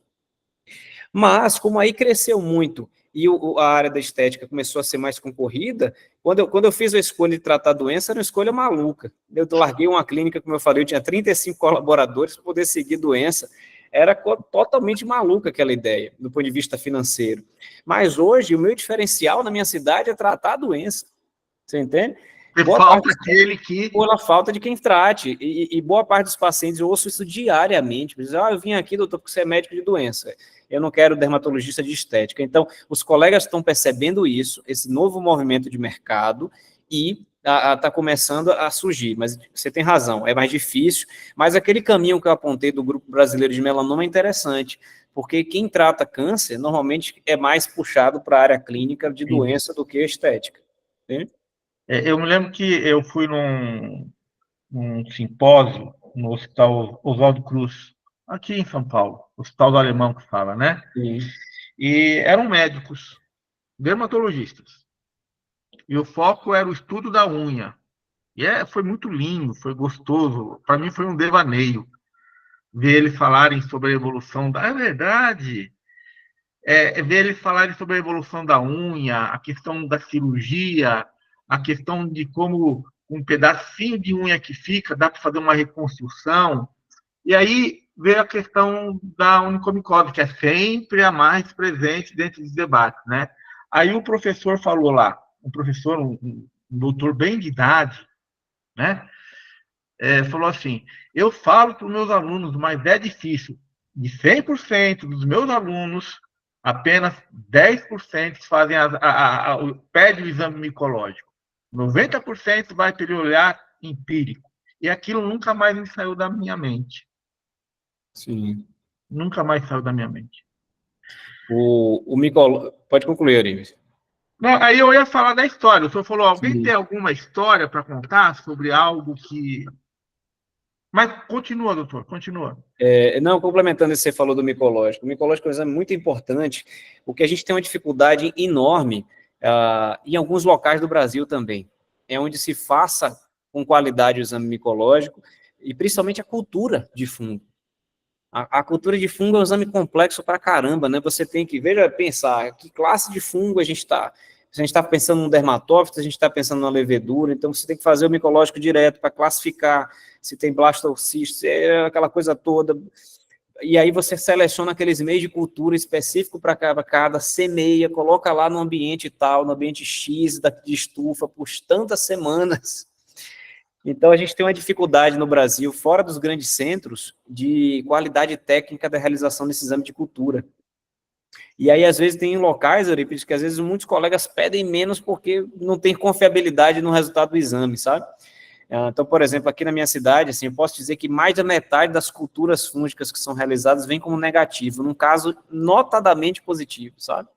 Mas, como aí cresceu muito e a área da estética começou a ser mais concorrida, quando eu fiz a escolha de tratar a doença, era uma escolha maluca. Eu larguei uma clínica, como eu falei, eu tinha 35 colaboradores para poder seguir doença. Era totalmente maluca aquela ideia, do ponto de vista financeiro. Mas hoje, o meu diferencial na minha cidade é tratar a doença. Você entende? Falta aquele que... Pela falta de quem trate. E boa parte dos pacientes, eu ouço isso diariamente. Dizem, eu vim aqui, doutor, porque você é médico de doença. Eu não quero dermatologista de estética. Então, os colegas estão percebendo isso, esse novo movimento de mercado, e está começando a surgir. Mas você tem razão, é mais difícil. Mas aquele caminho que eu apontei do Grupo Brasileiro de Melanoma é interessante, porque quem trata câncer, normalmente, é mais puxado para a área clínica de doença do que a estética. Entende? Eu me lembro que eu fui num simpósio no Hospital Oswaldo Cruz, aqui em São Paulo, Hospital do Alemão que fala, né? Sim. E eram médicos, dermatologistas. E o foco era o estudo da unha. E foi muito lindo, foi gostoso. Para mim foi um devaneio ver eles falarem sobre a evolução da... É verdade! Ver eles falarem sobre a evolução da unha, a questão da cirurgia, a questão de como um pedacinho de unha que fica, dá para fazer uma reconstrução. E aí veio a questão da onicomicose, que é sempre a mais presente dentro dos debates, né? Aí o professor falou lá, um doutor bem de idade, né? Falou assim, eu falo para os meus alunos, mas é difícil. De 100% dos meus alunos, apenas 10% fazem pedem o exame micológico. 90% vai pelo olhar empírico. E aquilo nunca mais me saiu da minha mente. Sim. Nunca mais saiu da minha mente. Pode concluir, Arives. Não, aí eu ia falar da história. O senhor falou, alguém Sim. tem alguma história para contar sobre algo que... Mas continua, doutor, continua. Não, complementando isso que você falou do micológico. O micológico é um exame muito importante, porque a gente tem uma dificuldade enorme em alguns locais do Brasil também. É onde se faça com qualidade o exame micológico, e principalmente a cultura de fungo. A cultura de fungo é um exame complexo pra caramba, né? Você tem que, pensar que classe de fungo a gente está. Se a gente está pensando no dermatófito, a gente está pensando na levedura, então você tem que fazer o micológico direto para classificar se tem blastocisto, aquela coisa toda. E aí você seleciona aqueles meios de cultura específico para cada, semeia, coloca lá no ambiente tal, no ambiente X de estufa, por tantas semanas. Então, a gente tem uma dificuldade no Brasil, fora dos grandes centros, de qualidade técnica da realização desse exame de cultura. E aí, às vezes, tem locais, Eurípides, que às vezes muitos colegas pedem menos porque não tem confiabilidade no resultado do exame, sabe? Então, por exemplo, aqui na minha cidade, assim, eu posso dizer que mais da metade das culturas fúngicas que são realizadas vem como negativo, num caso notadamente positivo, sabe?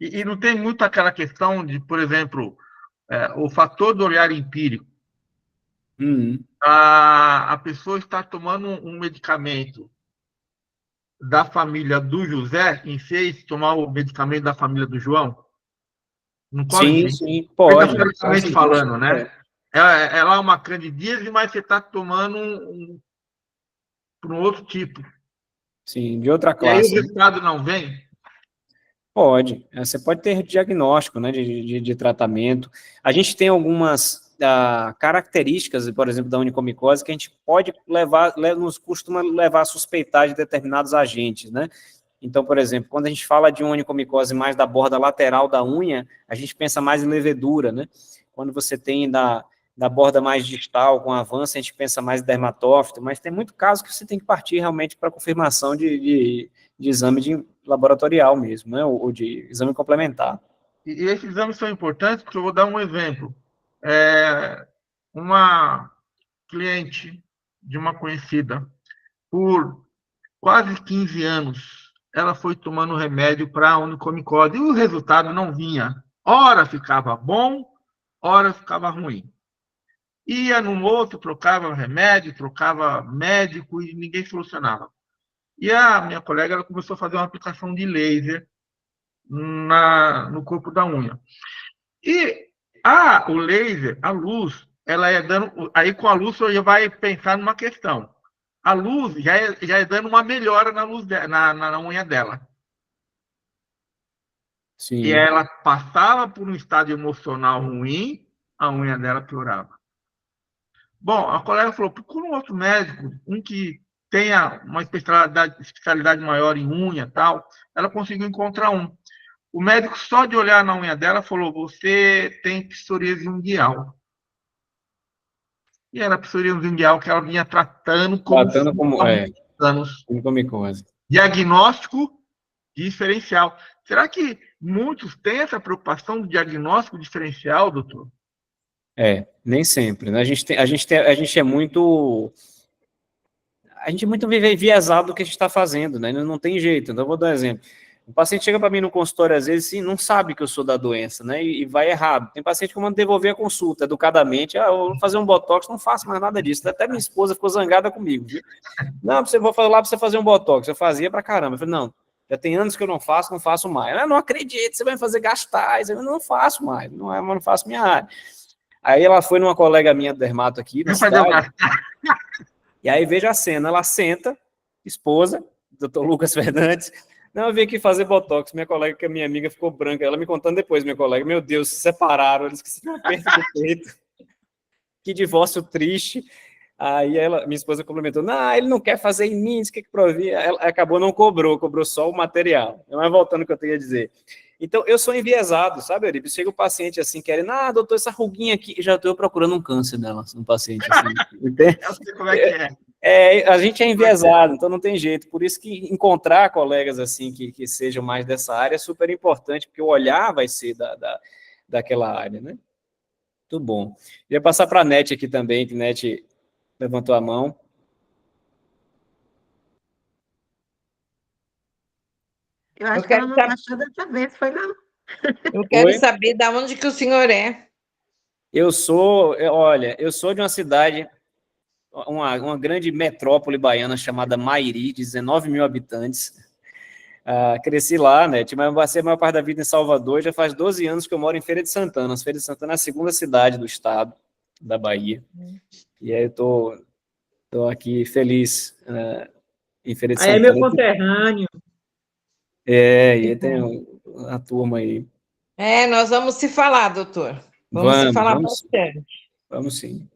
E não tem muito aquela questão de, por exemplo, o fator do olhar empírico. A pessoa está tomando um medicamento da família do José, em vez de tomar o medicamento da família do João? Não pode? Sim, pode. Metaforicamente falando, né? Ela é uma candidíase, mas você está tomando por um outro tipo. Sim, de outra E classe. aí o resultado não vem? Pode. Você pode ter diagnóstico, né, de tratamento. A gente tem algumas características, por exemplo, da onicomicose, que a gente pode costuma levar a suspeitar de determinados agentes, né? Então, por exemplo, quando a gente fala de uma onicomicose mais da borda lateral da unha, a gente pensa mais em levedura, né? Quando você tem da borda mais distal, com avanço, a gente pensa mais em dermatófito, mas tem muito caso que você tem que partir realmente para confirmação de exame laboratorial mesmo, né? Ou de exame complementar. E esses exames são importantes, porque eu vou dar um exemplo. Uma cliente de uma conhecida, por quase 15 anos, ela foi tomando remédio para onicomicose, e o resultado não vinha. Ora ficava bom, ora ficava ruim. Ia num outro, trocava remédio, trocava médico, e ninguém solucionava. E a minha colega, ela começou a fazer uma aplicação de laser no corpo da unha. E o laser, a luz, ela é dando... Aí, com a luz, você já vai pensar numa questão. A luz já é dando uma melhora na luz na unha dela. Sim. E ela passava por um estado emocional ruim, a unha dela piorava. Bom, a colega falou, procura um outro médico, um que tenha uma especialidade maior em unha e tal. Ela conseguiu encontrar um. O médico, só de olhar na unha dela, falou, você tem psoríase unguial. E era a psoríase unguial que ela vinha tratando como anos. Onicomicose. Diagnóstico diferencial. Será que muitos têm essa preocupação do diagnóstico diferencial, doutor? Nem sempre, né? A gente é muito enviesado do que a gente está fazendo, né? Não tem jeito. Então, eu vou dar um exemplo. O paciente chega para mim no consultório, às vezes, e não sabe que eu sou da doença, né? E vai errado. Tem paciente que eu mando devolver a consulta, educadamente. Eu vou fazer um botox, não faço mais nada disso. Até minha esposa ficou zangada comigo, viu? Não, vou falar para você fazer um botox. Eu fazia pra caramba. Eu falei, não, já tem anos que eu não faço mais. Eu não acredito, você vai me fazer gastar. Eu não faço mais, não faço minha área. Aí ela foi numa colega minha dermato aqui na cidade. E aí veja a cena, ela senta, esposa, Dr. Lucas Fernandes. Não, eu vim aqui fazer botox. Minha colega, que é minha amiga, ficou branca. Ela me contando depois, minha colega, meu Deus, se separaram, eles que se perto do peito. Que divórcio triste. Aí minha esposa complementou, não, ele não quer fazer em mim, isso que provia. Ela acabou não cobrou só o material. Mas voltando ao que eu tenho a dizer. Então, eu sou enviesado, sabe, Euripe? Chega o paciente assim, querendo, doutor, essa ruguinha aqui, já estou procurando um câncer nela, um paciente assim. Entende? Eu sei como é que é. A gente é enviesado, então não tem jeito. Por isso que encontrar colegas assim que sejam mais dessa área é super importante, porque o olhar vai ser daquela área, né? Muito bom. Eu ia passar para a Nete aqui também, que a Nete levantou a mão. Eu acho que ela não baixou dessa vez, foi não. Eu quero saber de onde que o senhor é. Eu sou de uma cidade, uma grande metrópole baiana chamada Mairi, 19 mil habitantes. Cresci lá, né? Mas passei a maior parte da vida em Salvador. Já faz 12 anos que eu moro em Feira de Santana. Feira de Santana é a segunda cidade do estado da Bahia. E aí eu tô aqui feliz em Feira de Santana. Aí é meu conterrâneo. E aí tem a turma aí. Nós vamos se falar, doutor. Vamos se falar bastante. Vamos sim.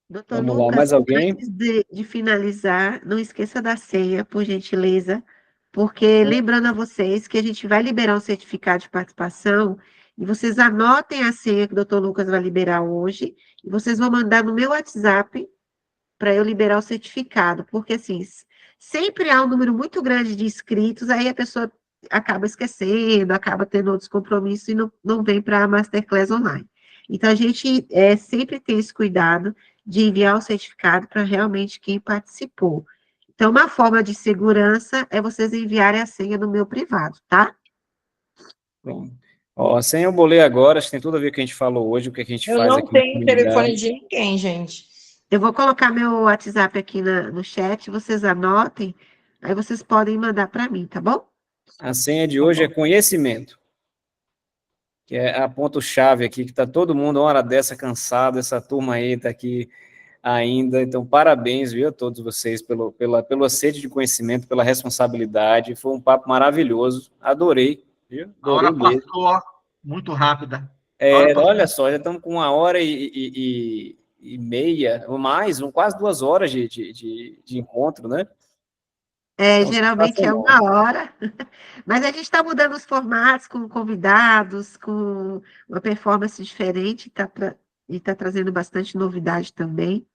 Doutor Vamos Lucas, lá, mais alguém? antes de finalizar, não esqueça da senha, por gentileza, porque lembrando a vocês que a gente vai liberar um certificado de participação e vocês anotem a senha que o doutor Lucas vai liberar hoje e vocês vão mandar no meu WhatsApp para eu liberar o certificado, porque assim, sempre há um número muito grande de inscritos, aí a pessoa acaba esquecendo, acaba tendo outros compromissos e não vem para a Masterclass online. Então, a gente sempre tem esse cuidado de enviar o certificado para realmente quem participou. Então, uma forma de segurança é vocês enviarem a senha no meu privado, tá? Pronto. A senha eu bolei agora, acho que tem tudo a ver com o que a gente falou hoje, o que a gente faz aqui. Eu não tenho telefone de ninguém, gente. Eu vou colocar meu WhatsApp aqui no chat, vocês anotem, aí vocês podem mandar para mim, tá bom? A senha de hoje é conhecimento, que é a ponto-chave aqui, que está todo mundo, uma hora dessa, cansado, essa turma aí está aqui ainda, então parabéns, viu, a todos vocês pela sede de conhecimento, pela responsabilidade, foi um papo maravilhoso, adorei, viu? A hora passou muito rápida. Olha só, já estamos com 1h30, ou mais, quase 2 horas de encontro, né? Então, geralmente é 1 hora, mas a gente está mudando os formatos com convidados, com uma performance diferente, e está trazendo bastante novidade também.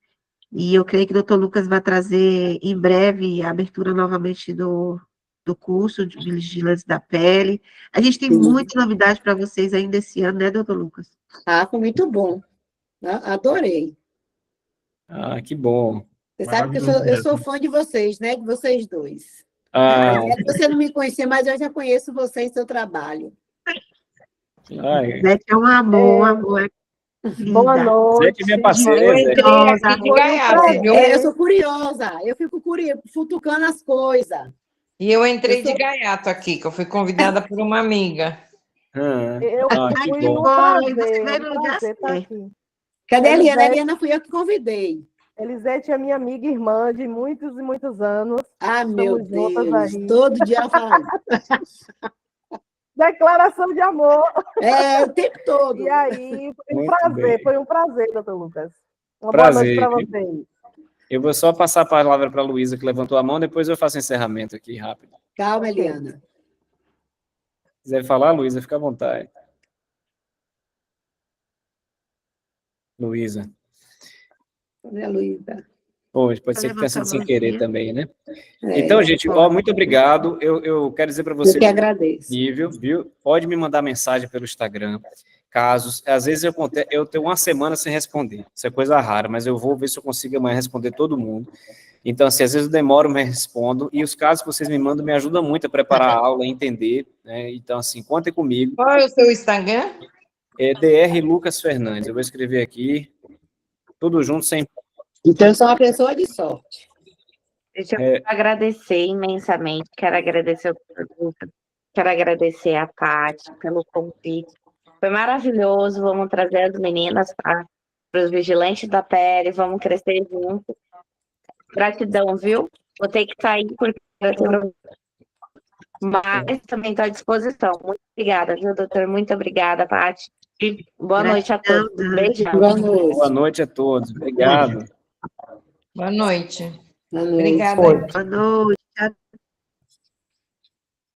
E eu creio que o doutor Lucas vai trazer em breve a abertura novamente do curso de vigilância da pele. A gente tem muita novidade para vocês ainda esse ano, né, doutor Lucas? Foi muito bom. Adorei. Que bom. Você sabe que eu sou fã de vocês, né? De vocês dois. Você não me conhecia, mas eu já conheço você e seu trabalho. Zete é um amor, Boa noite. Zete, minha parceira. Eu entrei aqui de gaiata, viu? Eu sou curiosa. Eu fico futucando as coisas. E eu entrei de gaiato aqui, que eu fui convidada por uma amiga. Que bom. Prazer tá aqui. Cadê a Eliana? A Eliana fui eu que convidei. Elisete é minha amiga e irmã de muitos e muitos anos. Meu Deus, todo dia falando. Declaração de amor. O tempo todo. E aí, foi um prazer, doutor Lucas. Uma boa noite para vocês. Eu vou só passar a palavra para a Luísa, que levantou a mão, depois eu faço encerramento aqui, rápido. Calma, Eliana. Se quiser falar, Luísa, fica à vontade. Luísa. Cadê a Luísa? Pode ser que tenha sido sem querer também, né? Então, gente, muito obrigado. Eu quero dizer para vocês... Eu que agradeço. Viu? Pode me mandar mensagem pelo Instagram. Casos, às vezes eu tenho uma semana sem responder. Isso é coisa rara, mas eu vou ver se eu consigo amanhã responder todo mundo. Então, assim, às vezes eu demoro, mas respondo. E os casos que vocês me mandam me ajudam muito a preparar a aula, a entender. Né? Então, assim, contem comigo. Qual é o seu Instagram? É Dr. Lucas Fernandes. Eu vou escrever aqui. Tudo junto, sem... Então, eu sou uma pessoa de sorte. Deixa eu agradecer imensamente. Quero agradecer o Lucas. Quero agradecer a Paty pelo convite. Foi maravilhoso. Vamos trazer as meninas para os vigilantes da pele. Vamos crescer juntos. Gratidão, viu? Vou ter que sair porque mas também estou à disposição. Muito obrigada, viu, doutor? Muito obrigada, Paty. Boa noite a Gratidão, todos. Dani. Beijão. Boa noite. Boa noite a todos. Obrigado. Boa noite. Boa noite. Obrigada. Foi. Boa noite.